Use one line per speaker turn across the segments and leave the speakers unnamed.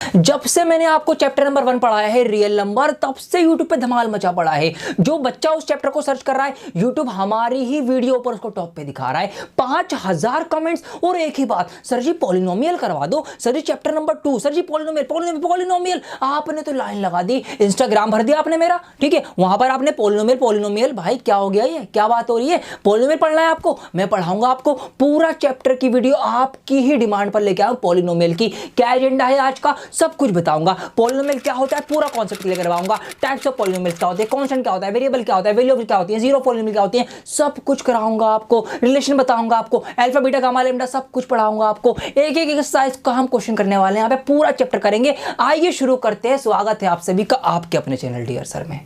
जब से मैंने आपको चैप्टर नंबर 1 पढ़ाया है रियल नंबर, तब से यूट्यूब पे धमाल मचा पड़ा है। जो बच्चा उस चैप्टर को सर्च कर रहा है, यूट्यूब हमारी ही वीडियो पर उसको टॉप पे दिखा रहा है। 5000 कमेंट्स और एक ही बात, सर जी पॉलिनोमियल करवा दो, सर जी चैप्टर नंबर 2, सर जी पॉलिनोमियल पॉलिनोमियल पॉलिनोमियल। आपने तो लाइन लगा दी, इंस्टाग्राम भर दिया आपने मेरा, ठीक है। वहां पर आपने पॉलिनोमियल पॉलिनोमियल, भाई क्या हो गया, ये क्या बात हो रही है? पॉलिनोमियल पढ़ना है आपको, मैं पढ़ाऊंगा आपको पूरा चैप्टर की वीडियो, आपकी ही डिमांड पर लेके आऊं। पॉलिनोमियल की क्या एजेंडा है आज का, सब कुछ बताऊंगा। पॉलिनोमियल क्या होता है पूरा कॉन्सेप्ट लेकर आऊंगा। टाइप्स ऑफ पॉलिनोमियल क्या होते हैं, कांस्टेंट क्या होता है, वेरिएबल क्या होता है, वेरिएबल क्या होती है, जीरो पॉलिनोमियल क्या होती है, सब कुछ कराऊंगा आपको। रिलेशन बताऊंगा आपको, अल्फा बीटा गामा लैम्डा सब कुछ पढ़ाऊंगा आपको। एक एक एक्सरसाइज का हम क्वेश्चन करने वाले हैं, यहाँ पे पूरा चैप्टर करेंगे। आइए शुरू करते हैं। स्वागत है आप सभी का आपके अपने चैनल डियर सर में।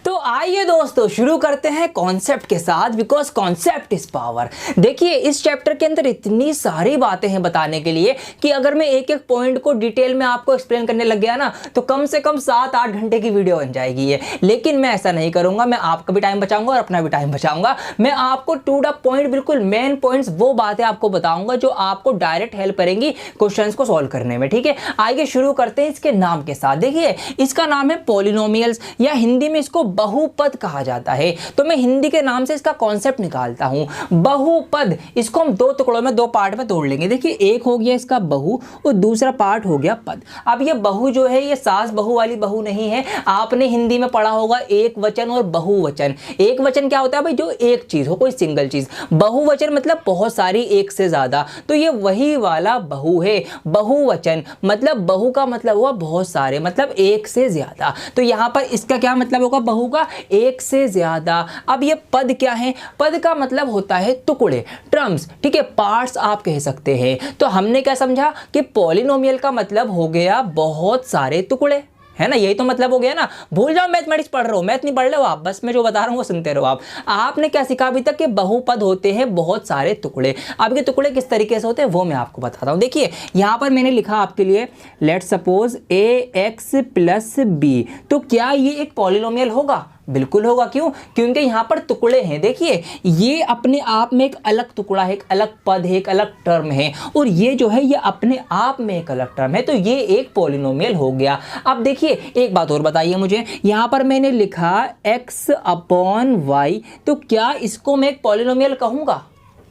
तो आइए दोस्तों शुरू करते हैं कॉन्सेप्ट के साथ, बिकॉज कॉन्सेप्ट इज पावर। देखिए इस चैप्टर के अंदर इतनी सारी बातें हैं बताने के लिए कि अगर मैं एक एक पॉइंट को डिटेल में आपको एक्सप्लेन करने लग गया ना, तो कम से कम 7-8 घंटे की वीडियो बन जाएगी ये। लेकिन मैं ऐसा नहीं करूंगा, मैं आपका भी टाइम बचाऊंगा और अपना भी टाइम बचाऊंगा। मैं आपको टू द पॉइंट, बिल्कुल मेन पॉइंट्स, वो बातें आपको बताऊंगा जो आपको डायरेक्ट हेल्प करेंगी क्वेश्चंस को सॉल्व करने में, ठीक है। आइए शुरू करते हैं इसके नाम के साथ। देखिए इसका नाम है पॉलिनोमियल्स, या हिंदी में इसको बहुपद कहा जाता है। तो मैं हिंदी के नाम से इसका कॉन्सेप्ट निकालता हूं। बहुपद, इसको हम दो टुकड़ों में, दो पार्ट में तोड़ लेंगे। देखिए एक हो गया इसका बहु और दूसरा पार्ट हो गया पद। अब ये बहु जो है ये सास बहु वाली बहु नहीं है। आपने हिंदी में पढ़ा होगा एक वचन और बहुवचन। एक वचन क्या होता है भाई, जो एक चीज हो, कोई सिंगल चीज। बहुवचन मतलब बहुत सारी, एक से ज्यादा। तो ये वही वाला बहु है। बहुवचन मतलब बहु का मतलब हुआ बहुत सारे, मतलब एक से ज्यादा। तो यहां पर इसका क्या मतलब होगा, बहु का एक से ज्यादा। अब ये पद क्या है, पद का मतलब होता है टुकड़े, टर्म्स, ठीक है, पार्ट्स आप कह सकते हैं। तो हमने क्या समझा कि पॉलिनोमियल का मतलब हो गया बहुत सारे टुकड़े, है ना। यही तो मतलब हो गया ना। भूल जाओ मैथमेटिक्स पढ़ रहे हो, मैथ नहीं पढ़ रहे हो आप, बस मैं जो बता रहा हूं वो सुनते रहो आप। आपने क्या सीखा अभी तक कि बहुपद होते हैं बहुत सारे टुकड़े। अब ये टुकड़े किस तरीके से होते हैं वो मैं आपको बताता हूं। देखिए यहां पर मैंने लिखा आपके लिए, let suppose ax plus b. तो क्या ये एक पॉलिनोमियल होगा? बिल्कुल होगा। क्यों? क्योंकि यहां पर टुकड़े हैं। देखिए ये अपने आप में एक अलग टुकड़ा है, एक अलग पद है, एक अलग टर्म है, और ये जो है ये अपने आप में एक अलग टर्म है। तो ये एक पॉलिनोमियल हो गया। अब देखिए एक बात और बताइए मुझे, यहां पर मैंने लिखा x अपॉन वाई, तो क्या इसको मैं एक पॉलिनोमियल कहूंगा?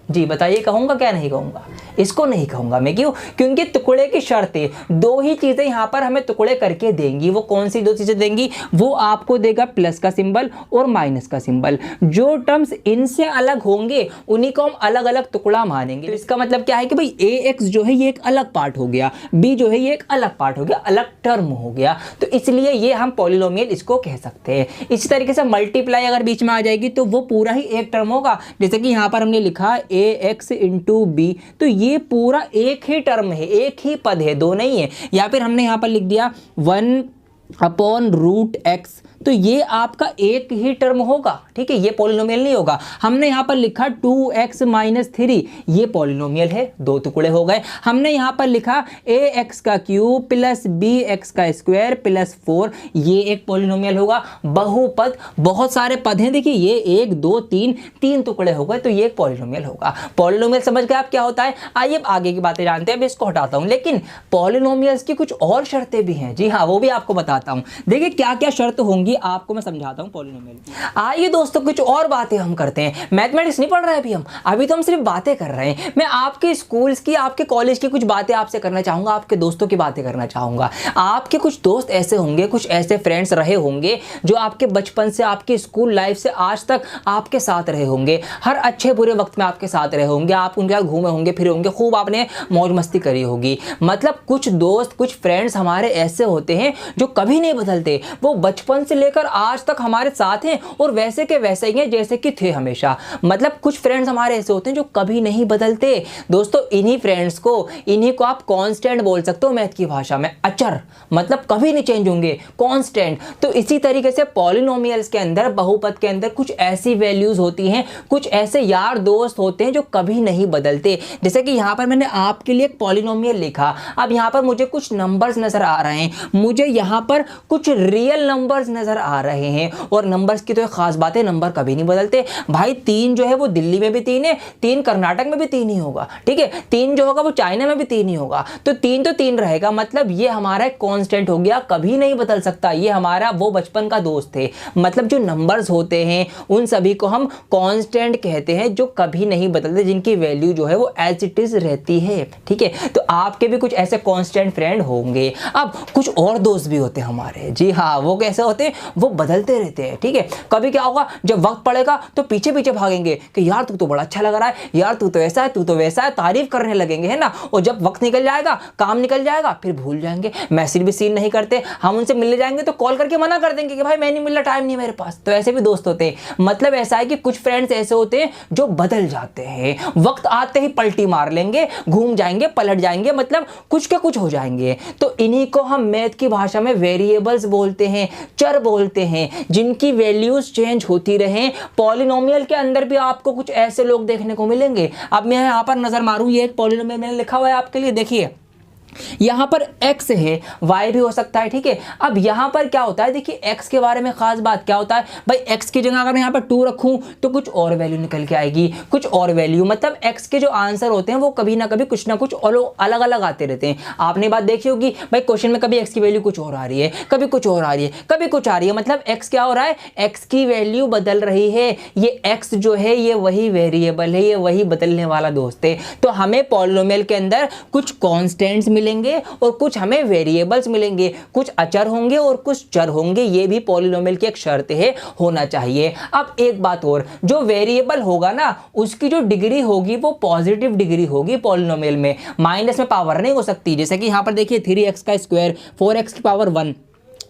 जी बताइए, कहूंगा क्या नहीं कहूंगा? इसको नहीं कहूंगा मैं। क्यों? क्योंकि टुकड़े की शर्त है, दो ही चीजें यहां पर हमें टुकड़े करके देंगी। वो कौन सी दो चीजें देंगी? वो आपको देगा प्लस का सिंबल और माइनस का सिंबल। जो टर्म्स इनसे अलग होंगे उन्हीं को हम अलग अलग टुकड़ा मानेंगे। तो इसका मतलब क्या है कि भाई ax जो है ये एक अलग पार्ट हो गया, b जो है ये एक अलग पार्ट हो गया, अलग टर्म हो गया। तो इसलिए ये हम पॉलिनोमियल इसको कह सकते हैं। इसी तरीके से मल्टीप्लाई अगर बीच में आ जाएगी तो वो पूरा ही एक टर्म होगा। जैसे कि यहां पर हमने लिखा ax इंटू बी, तो ये पूरा एक ही टर्म है, एक ही पद है, दो नहीं है। या फिर हमने यहां पर लिख दिया 1 अपॉन रूट एक्स, तो ये आपका एक ही टर्म होगा, ठीक है, ये पॉलिनोमियल नहीं होगा। हमने यहां पर लिखा 2x माइनस 3, ये पॉलिनोमियल है, दो टुकड़े हो गए। हमने यहां पर लिखा ax का क्यूब प्लस bx का स्क्वायर प्लस 4, ये एक पॉलिनोमियल होगा। बहुपद, बहुत सारे पद हैं, देखिए ये 1 2 3, तीन टुकड़े हो गए, तो ये एक पॉलिनोमियल होगा। पॉलिनोमियल समझ गए आप क्या होता है? आइए आगे की बातें जानते हैं। अब इसको हटाता हूं, लेकिन पॉलिनोमियल्स की कुछ और शर्तें भी हैं। जी हाँ, वो भी आपको बताता हूं। देखिए क्या क्या शर्त होंगी आपको मैं समझाता हूं पॉलिनोमियल की। आइए दोस्तों कुछ और बातें हम करते हैं। मैथमेटिक्स नहीं पढ़ रहे अभी तो हम सिर्फ बातें कर रहे हैं। मैं आपके स्कूल्स की, आपके कॉलेज की कुछ बातें आपसे करना चाहूंगा, आपके दोस्तों की बातें करना चाहूंगा। आपके कुछ दोस्त ऐसे होंगे, कुछ ऐसे फ्रेंड्स रहे होंगे जो आपके बचपन से, आपके स्कूल लाइफ से आज तक आपके साथ रहे होंगे। हर अच्छे बुरे वक्त में आपके साथ रहे होंगे, आप उनके साथ घूमे होंगे, फिरे होंगे, खूब आपने मौज मस्ती करी होगी। मतलब कुछ दोस्त, कुछ फ्रेंड्स हमारे ऐसे होते हैं जो कभी नहीं बदलते। वो बचपन से लेकर आज तक हमारे साथ हैं और वैसे के वैसे ही हैं जैसे कि थे हमेशा। मतलब कुछ फ्रेंड्स हमारे ऐसे होते हैं जो कभी नहीं बदलते। दोस्तों इन्हीं फ्रेंड्स को, इन्हीं को आप कांस्टेंट बोल सकते हो मैथ की भाषा में, अचर, मतलब कभी नहीं चेंज होंगे, कांस्टेंट। तो इसी तरीके से पॉलिनोमियल्स के अंदर, बहुपद के अंदर कुछ ऐसी वैल्यूज होती हैं, कुछ ऐसे यार दोस्त होते हैं जो कभी नहीं बदलते। जैसे कि यहां पर मैंने आपके लिए एक पॉलिनोमियल लिखा। अब यहां पर मुझे कुछ नंबर्स नजर आ रहे हैं, मुझे यहां पर कुछ रियल नंबर्स नजर नजर आ रहे हैं। और नंबर्स की तो एक खास बात है, नंबर कभी नहीं बदलते भाई। 3 जो है वो दिल्ली में भी 3 है, 3 कर्नाटक में भी 3 ही होगा, ठीक है। 3 जो होगा वो चाइना में भी 3 ही होगा, तो 3 तो 3 रहेगा। मतलब ये हमारा एक कांस्टेंट हो गया, कभी नहीं बदल सकता। ये हमारा वो बचपन का दोस्त है। मतलब जो नंबर्स होते हैं उन सभी को हम कांस्टेंट कहते हैं, जो कभी नहीं बदलते, जिनकी वैल्यू जो है वो एज इट इज रहती है, ठीक है। तो आपके भी कुछ ऐसे कांस्टेंट फ्रेंड होंगे। अब कुछ और दोस्त भी होते हैं हमारे, जी हाँ। वो कैसे होते हैं? वो बदलते रहते हैं, ठीक है। कभी क्या होगा, जब वक्त पड़ेगा तो पीछे पीछे भागेंगे कि यार तू तो बड़ा अच्छा लग रहा है, यार तू तो ऐसा है, तू तो वैसा है, तारीफ करने लगेंगे, है ना। और जब वक्त निकल जाएगा, काम निकल जाएगा, फिर भूल जाएंगे, मैसेज भी सीन नहीं करते। हम उनसे मिलने जाएंगे तो कॉल करके मना कर देंगे कि भाई मैं नहीं मिल रहा, टाइम नहीं मेरे पास। तो ऐसे भी दोस्त होते हैं। मतलब ऐसा है कि कुछ फ्रेंड्स ऐसे होते हैं जो बदल जाते हैं, वक्त आते ही पलटी मार लेंगे, घूम जाएंगे, पलट जाएंगे, मतलब कुछ के कुछ हो जाएंगे। तो इन्हीं को हम मैथ की भाषा में वेरिएबल्स बोलते हैं, चर बोलते हैं, जिनकी वैल्यूज चेंज होती रहे। पॉलिनोमियल के अंदर भी आपको कुछ ऐसे लोग देखने को मिलेंगे। अब मैं यहां पर नजर मारूं, ये एक पॉलिनोमियल मैंने लिखा हुआ है आपके लिए, देखिए यहां पर x है, y भी हो सकता है, ठीक है। अब यहां पर क्या होता है, देखिए x के बारे में खास बात क्या होता है भाई, x की जगह अगर मैं यहां पर 2 रखूं तो कुछ और वैल्यू निकल के आएगी, कुछ और वैल्यू। मतलब x के जो आंसर होते हैं वो कभी ना कभी कुछ ना कुछ अलग अलग आते रहते हैं। आपने बात देखी होगी भाई, क्वेश्चन में कभी x की वैल्यू कुछ और आ रही है, कभी कुछ और आ रही है, कभी कुछ आ रही है। मतलब x क्या हो रहा है, x की वैल्यू बदल रही है। ये x जो है ये वही वेरिएबल है, ये वही बदलने वाला दोस्त है। तो हमें पॉलिनोमियल के अंदर कुछ कॉन्स्टेंट्स मिलेंगे और कुछ हमें वेरिएबल्स मिलेंगे, कुछ अचर होंगे और कुछ चर होंगे। ये भी पॉलिनोमियल की एक शर्त है, होना चाहिए। अब एक बात और, जो वेरिएबल होगा ना उसकी जो डिग्री होगी वो पॉजिटिव डिग्री होगी पॉलिनोमियल में, माइनस में पावर नहीं हो सकती। जैसे कि यहां पर देखिए 3x का स्क्वायर 4x की पावर 1,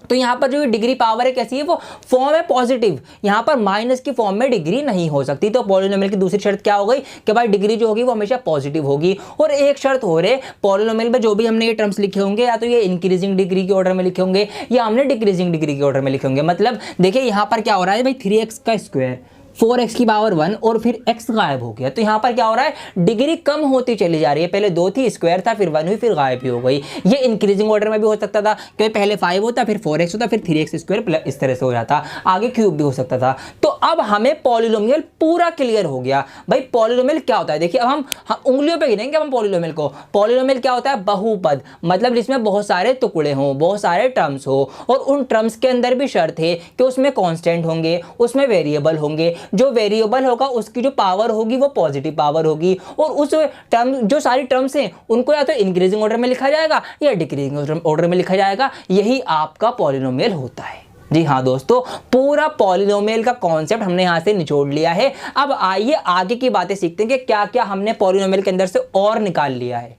तो यहाँ पर जो डिग्री पावर है कैसी है, वो फॉर्म है पॉजिटिव। यहाँ पर माइनस की फॉर्म में डिग्री नहीं हो सकती। तो पॉलिनोमियल की दूसरी शर्त क्या हो गई कि भाई डिग्री जो होगी वो हमेशा पॉजिटिव होगी। और एक शर्त हो रही, पॉलिनोमियल में जो भी हमने ये टर्म्स लिखे होंगे, या तो ये इंक्रीजिंग डिग्री के ऑर्डर में लिखे होंगे या हमने डिक्रीजिंग डिग्री के ऑर्डर में लिखे होंगे। मतलब देखिए यहाँ पर क्या हो रहा है भाई, 3x का स्क्वायर 4x की पावर 1 और फिर x गायब हो गया। तो यहाँ पर क्या हो रहा है, डिग्री कम होती चली जा रही है। पहले 2 थी, स्क्वायर था, फिर 1 हुई, फिर गायब भी हो गई। ये इंक्रीजिंग ऑर्डर में भी हो सकता था कि पहले 5 होता, फिर 4x होता, फिर 3x स्क्वायर प्लस, इस तरह से हो जाता, आगे क्यूब भी हो सकता था। तो अब हमें पॉलिनोमियल पूरा क्लियर हो गया। भाई पॉलिनोमियल क्या होता है, देखिए अब हम उंगलियों पे गिनेंगे हम पॉलिनोमियल को। पॉलिनोमियल क्या होता है, बहुपद, मतलब जिसमें बहुत सारे टुकड़े हों, बहुत सारे टर्म्स हो, और उन टर्म्स के अंदर भी शर्त है कि उसमें कांस्टेंट होंगे, उसमें वेरिएबल होंगे। जो वेरिएबल होगा उसकी जो पावर होगी वो पॉजिटिव पावर होगी, और उस टर्म जो सारी टर्म्स हैं उनको या तो इंक्रीजिंग ऑर्डर में लिखा जाएगा या डिक्रीजिंग ऑर्डर में लिखा जाएगा। यही आपका पॉलिनोमियल होता है। जी हाँ दोस्तों, पूरा पॉलिनोमियल का कॉन्सेप्ट हमने यहां से निचोड़ लिया है। अब आइए आगे की बातें सीखते हैं कि क्या क्या हमने पॉलिनोमियल के अंदर से और निकाल लिया है।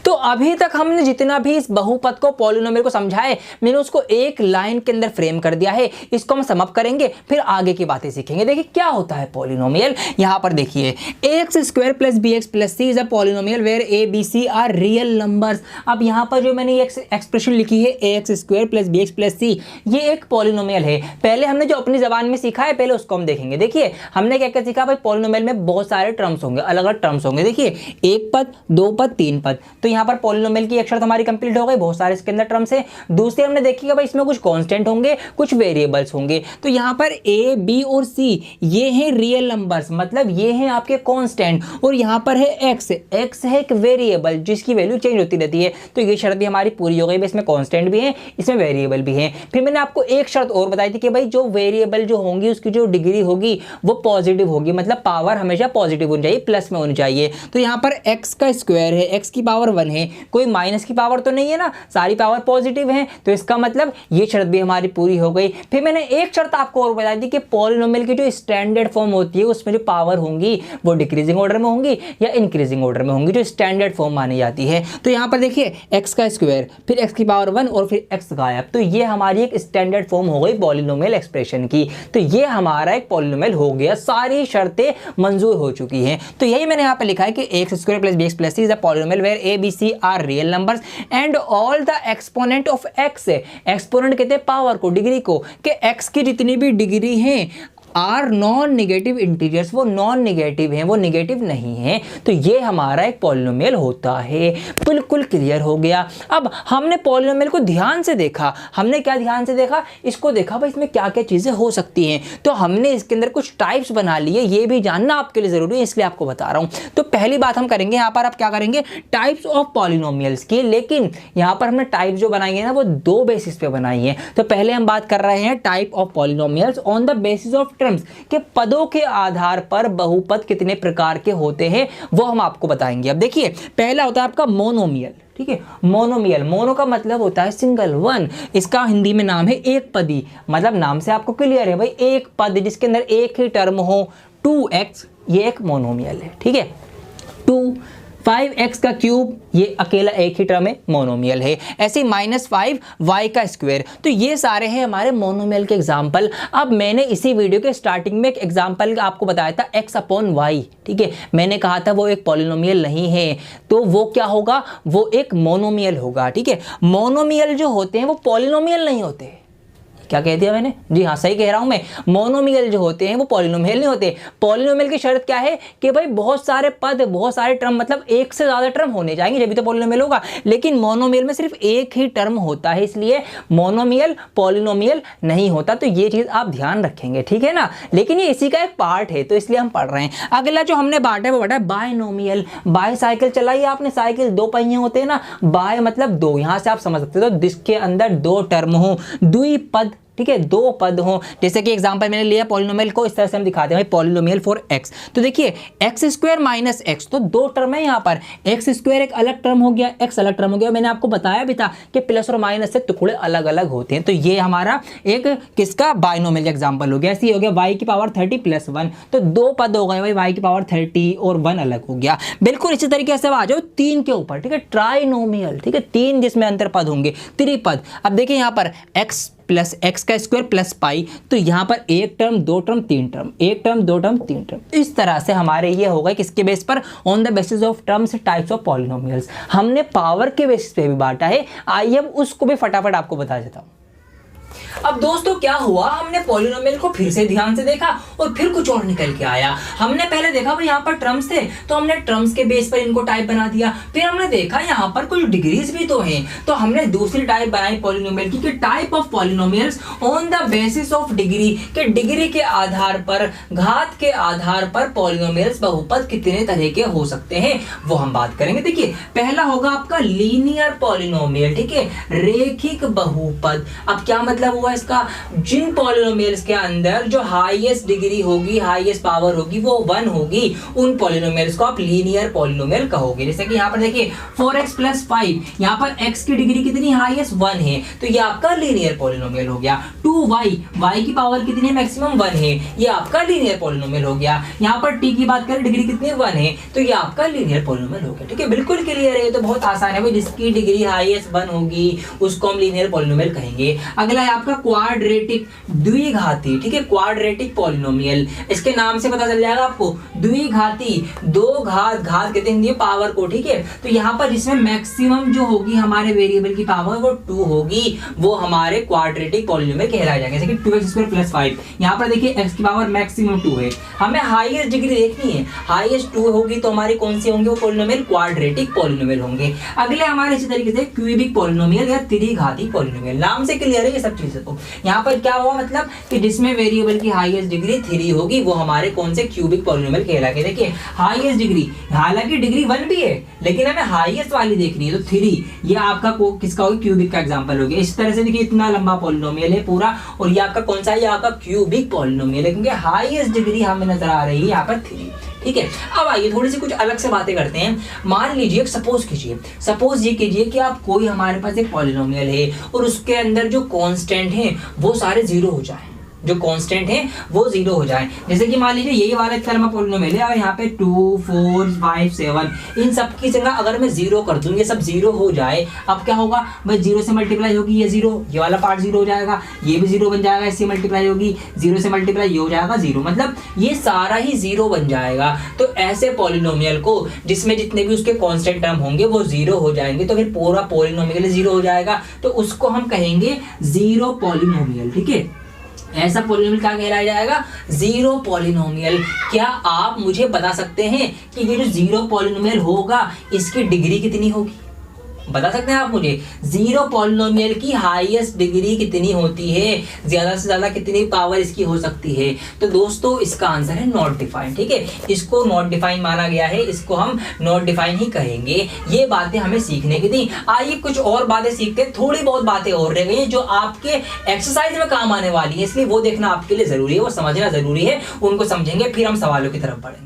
तो अभी तक हमने जितना भी इस बहुपद को, पॉलिनोमियल को समझाए, मैंने उसको एक लाइन के अंदर फ्रेम कर दिया है। इसको हम सम अप करेंगे, फिर आगे की बातें सीखेंगे। देखिए क्या होता है पॉलिनोमियल। यहां पर देखिए ax square plus bx plus c is a polynomial where a b c are real numbers. अब यहां पर जो मैंने ये एक्सप्रेशन लिखी है ax square plus bx plus c, ये एक पॉलिनोमियल है। पहले हमने जो अपनी जबान में सीखा है पहले उसको हम देखेंगे। देखिए हमने क्या क्या सीखा भाई, पॉलिनोमियल में बहुत सारे टर्म्स होंगे, अलग अलग टर्म्स होंगे। देखिए 1 पद, 2 पद, 3 पद। तो यहाँ पर पॉलिनोमियल की एक शर्त हमारी कंप्लीट हो गई, बहुत सारे इसके अंदर टर्म्स हैं। दूसरे हमने देखी कि भाई इसमें कुछ कांस्टेंट होंगे, कुछ वेरिएबल्स होंगे। तो यहाँ पर a, b और c ये हैं रियल नंबर्स, मतलब ये हैं आपके कांस्टेंट। और यहाँ पर है x है एक वेरिएबल जिसकी वैल्यू चेंज होती रहती है। तो ये शर्त भी हमारी पूरी हो गई, इसमें कांस्टेंट भी है, इसमें वेरिएबल भी है। फिर मैंने आपको एक शर्त और बताई थी कि भाई जो वेरिएबल जो होंगी उसकी जो डिग्री होगी वो पॉजिटिव होगी, मतलब पावर हमेशा पॉजिटिव होनी चाहिए, प्लस में होनी चाहिए। तो यहाँ पर x का स्क्वायर है, x की पावर 1 है, कोई माइनस की पावर तो नहीं है ना, सारी पावर पॉजिटिव है। तो इसका मतलब ये शर्त भी हमारी पूरी हो गई। फिर मैंने एक शर्त आपको और बताई थी कि पॉलिनोमियल की जो स्टैंडर्ड फॉर्म होती है उसमें जो पावर होंगी वो डिक्रीजिंग ऑर्डर में होंगी या इंक्रीजिंग ऑर्डर में होंगी, जो स्टैंडर्ड फॉर्म मानी जाती है। तो यहाँ पर देखिए x का स्क्वायर, फिर x की पावर 1 और फिर x गायब। तो ये हमारी एक स्टैंडर्ड फॉर्म हो गई पॉलिनोमियल एक्सप्रेशन की। तो ये हमारा एक पॉलिनोमियल हो गया, सारी शर्तें मंजूर हो चुकी हैं। तो यही मैंने यहाँ पे लिखा है कि x square plus bx plus c is a polynomial where a b c are real numbers and all the exponent of x। Exponent कहते हैं पावर को, डिग्री को, कि x की जितनी भी डिग्री हैं आर नॉन नेगेटिव इंटीजर्स, वो नॉन नेगेटिव हैं, वो नेगेटिव नहीं है, तो ये हमारा एक पॉलिनोमियल होता है। बिल्कुल क्लियर हो गया। अब हमने पॉलिनोमियल को ध्यान से देखा, हमने क्या ध्यान से देखा, इसको देखा भाई इसमें क्या क्या चीजें हो सकती हैं, तो हमने इसके अंदर कुछ टाइप्स बना लिए, ये भी जानना आपके लिए जरूरी है इसलिए आपको बता रहा हूं। तो पहली बात हम करेंगे यहाँ पर, आप क्या करेंगे, टाइप्स ऑफ पॉलिनोमियल्स की, लेकिन यहाँ पर हमने टाइप जो बनाई है ना वो दो बेसिस पे बनाई है। तो पहले हम बात कर रहे हैं type of polynomials on the basis of terms, के पदों के आधार पर बहुपद कितने प्रकार के होते हैं वो हम आपको बताएंगे। अब देखिए पहला होता है आपका मोनोमियल, ठीक है, मोनोमियल, मोनो का मतलब होता है सिंगल, वन, इसका हिंदी में नाम है एक पदी, मतलब नाम से आपको क्लियर है भाई, एक पद जिसके अंदर एक ही टर्म हो, 2x, ये एक मोनोमियल है, ठीक है। 5x का क्यूब, ये अकेला एक ही टर्म है, मोनोमियल है। ऐसे -5 y का स्क्वायर, तो ये सारे हैं हमारे मोनोमियल के एग्जाम्पल। अब मैंने इसी वीडियो के स्टार्टिंग में एक एग्जाम्पल आपको बताया था x/y, ठीक है, मैंने कहा था वो एक पॉलिनोमियल नहीं है, तो वो क्या होगा, वो एक मोनोमियल होगा, ठीक है। मोनोमियल जो होते हैं वो पॉलिनोमियल नहीं होते। क्या कह दिया मैंने, जी हाँ सही कह रहा हूं मैं, मोनोमियल जो होते हैं वो पॉलिनोमियल नहीं होते। पॉलिनोमियल की शर्त क्या है कि भाई बहुत सारे पद, बहुत सारे टर्म, मतलब एक से ज्यादा टर्म होने जाएंगे जब भी तो पॉलिनोमियल होगा, लेकिन मोनोमियल में सिर्फ एक ही टर्म होता है, इसलिए मोनोमियल पॉलिनोमियल नहीं होता। तो ये चीज आप ध्यान रखेंगे, ठीक है ना, लेकिन ये इसी का एक पार्ट है तो इसलिए हम पढ़ रहे हैं। अगला जो हमने बांटा है वो बांटा है बायनोमियल। बाईसाइकिल चलाई आपने, साइकिल दो पहिए होते हैं ना, बाय मतलब दो, यहां से आप समझ सकते हो जिसके अंदर दो टर्म हो, द्विपद, ठीक है, दो पद हो। जैसे कि एग्जांपल मैंने लिया पॉलिनोमियल को, इस तरह से हम दिखाते हैं भाई पॉलिनोमियल फॉर x, तो देखिए x² - x, तो दो टर्म है यहाँ पर, x² एक अलग टर्म हो गया, x अलग टर्म हो गया। मैंने आपको बताया भी था कि प्लस और माइनस से टुकड़े अलग अलग होते हैं, तो ये हमारा एक किसका बायनोमियल एग्जाम्पल हो गया। ऐसे ही हो गया y⁻30 + 1, तो दो पद हो गए भाई, y⁻30 और 1 अलग हो गया। बिल्कुल इसी तरीके से आ जाओ 3 के ऊपर, ठीक है, ट्राइनोमियल, ठीक है, 3 जिसमें अंतर पद होंगे, त्रिपद। अब देखिए यहाँ पर x + x² + पाई, तो यहाँ पर एक टर्म, दो टर्म, तीन टर्म, एक टर्म, दो टर्म, तीन टर्म, इस तरह से हमारे ये होगा किसके बेस पर, on the basis of terms types of polynomials. हमने पावर के बेसिस पे भी बांटा है, आइए अब उसको भी फटाफट आपको बता देता हूँ। अब दोस्तों क्या हुआ, हमने पॉलिनोमियल को फिर से ध्यान से देखा और फिर कुछ और निकल के आया। हमने पहले देखा भाई यहाँ पर टर्म्स थे, तो हमने टर्म्स के बेस पर इनको टाइप बना दिया। फिर हमने देखा यहाँ पर कुछ डिग्रीज भी तो हैं, तो हमने दूसरी टाइप बनाई पॉलिनोमियल की, type of polynomials on the basis of degree, के डिग्री के आधार पर, घात के आधार पर पॉलिनोमियल्स बहुपद कितने तरह के हो सकते हैं वो हम बात करेंगे। देखिए पहला होगा आपका लीनियर पॉलिनोमियल, ठीक है, रेखिक बहुपद। अब क्या मतलब हुआ इसका, जिन पॉलिनोमियल्स के अंदर जो हाईएस्ट डिग्री होगी, हाईएस्ट पावर होगी वो 1 होगी, उन पॉलिनोमियल्स को आप लीनियर पॉलिनोमियल कहोगे। जैसे कि यहाँ पर देखिए 4x + 5, यहाँ पर x की डिग्री कितनी, हाईएस्ट 1 है, तो ये आपका लीनियर पॉलिनोमियल हो गया। 2y, y की पावर कितनी है, मैक्सिमम 1 है, ये आपका लीनियर पॉलिनोमियल हो गया। यहाँ पर t की बात करें, डिग्री कितनी 1 है, तो ये आपका लीनियर पॉलिनोमियल हो गया, ठीक है, बिल्कुल क्लियर है, ये तो बहुत आसान है भाई, जिसकी डिग्री हाईएस्ट 1 होगी उसको हम लीनियर पॉलिनोमियल कहेंगे। अगला है आपका क्वाड्रेटिक, द्विघाती, ठीक है, क्वाड्रेटिक पॉलिनोमियल, इसके नाम से पता चल जाएगा आपको, द्विघाती, दो घात, घात कहते हैं पावर को, ठीक है, तो यहाँ पर जिसमें मैक्सिमम जो होगी हमारे वेरिएबल की पावर वो 2 होगी, वो हमारे क्वाड्रेटिक पॉलिनोमियल कहलाए जाएंगे। जैसे कि 2x² + 5, यहाँ पर देखिए x की पावर मैक्सिमम 2 है, हमें हाईएस्ट डिग्री देखनी है, हाईएस्ट 2 होगी तो हमारी कौन सी होंगे, वो पॉलिनोमियल क्वाड्रेटिक पॉलिनोमियल होंगे। अगले हमारे इसी तरीके से क्यूबिक पॉलिनोमियल या त्रिघाती पॉलिनोमियल, नाम से क्लियर है ये सब चीजें। तो यहाँ पर क्या हुआ, मतलब कि जिसमें वेरिएबल की हाईएस्ट डिग्री 3 होगी वो हमारे कौन से क्यूबिक पॉलिनोमियल कहलाएंगे। देखिए हाईएस्ट डिग्री, हालांकि डिग्री 1 भी है लेकिन हमें हाईएस्ट वाली देखनी है, तो 3 ये आपका किसका होगा, क्यूबिक का एग्जांपल हो गया। इस तरह से देखिए इतना लंबा पॉलिनोमियल है पूरा, और ये आपका कौन सा है, ये आपका क्यूबिक पॉलिनोमियल है, क्योंकि हाईएस्ट डिग्री हमें नजर आ रही है यहाँ पर 3, ठीक है। अब आइए थोड़ी सी कुछ अलग से बातें करते हैं। मान लीजिए, सपोज ये कीजिए कि आप कोई, हमारे पास एक पॉलिनोमियल है और उसके अंदर जो कांस्टेंट हैं वो सारे 0 हो जाए, जो कांस्टेंट है वो 0 हो जाए। जैसे कि मान लीजिए यही वाला इतना लंबा पॉलिनोमियल है और यहाँ पे 2, 4, 5, 7, इन सब की जगह अगर मैं 0 कर दूं, ये सब 0 हो जाए, अब क्या होगा भाई, 0 से मल्टीप्लाई होगी ये 0, ये वाला पार्ट 0 हो जाएगा, ये भी 0 बन जाएगा, इससे मल्टीप्लाई होगी, 0 से मल्टीप्लाई ये हो जाएगा 0, मतलब ये सारा ही 0 बन जाएगा। तो ऐसे पॉलिनोमियल को जिसमें जितने भी उसके कांस्टेंट टर्म होंगे वो 0 हो जाएंगे, तो फिर पूरा पॉलिनोमियल 0 हो जाएगा, तो उसको हम कहेंगे 0 पॉलिनोमियल, ठीक है। ऐसा पॉलिनोमियल क्या कहलाया जाएगा? Zero polynomial. क्या आप मुझे बता सकते हैं कि ये जो जीरो पॉलिनोमियल होगा इसकी डिग्री कितनी होगी? बता सकते हैं आप मुझे? जीरो पॉलिनोमियल की हाईएस्ट डिग्री कितनी होती है? ज्यादा से ज्यादा कितनी पावर इसकी हो सकती है? तो दोस्तों इसका आंसर है नॉट डिफाइंड। ठीक है, इसको नॉट डिफाइंड माना गया है, इसको हम नॉट डिफाइंड ही कहेंगे। ये बातें हमें सीखने की थी। आइए कुछ और बातें सीखते हैं। थोड़ी बहुत बातें और रह गई हैं जो आपके एक्सरसाइज में काम आने वाली है, इसलिए वो देखना आपके लिए जरूरी है, वो समझना जरूरी है। उनको समझेंगे फिर हम सवालों की तरफ बढ़ेंगे।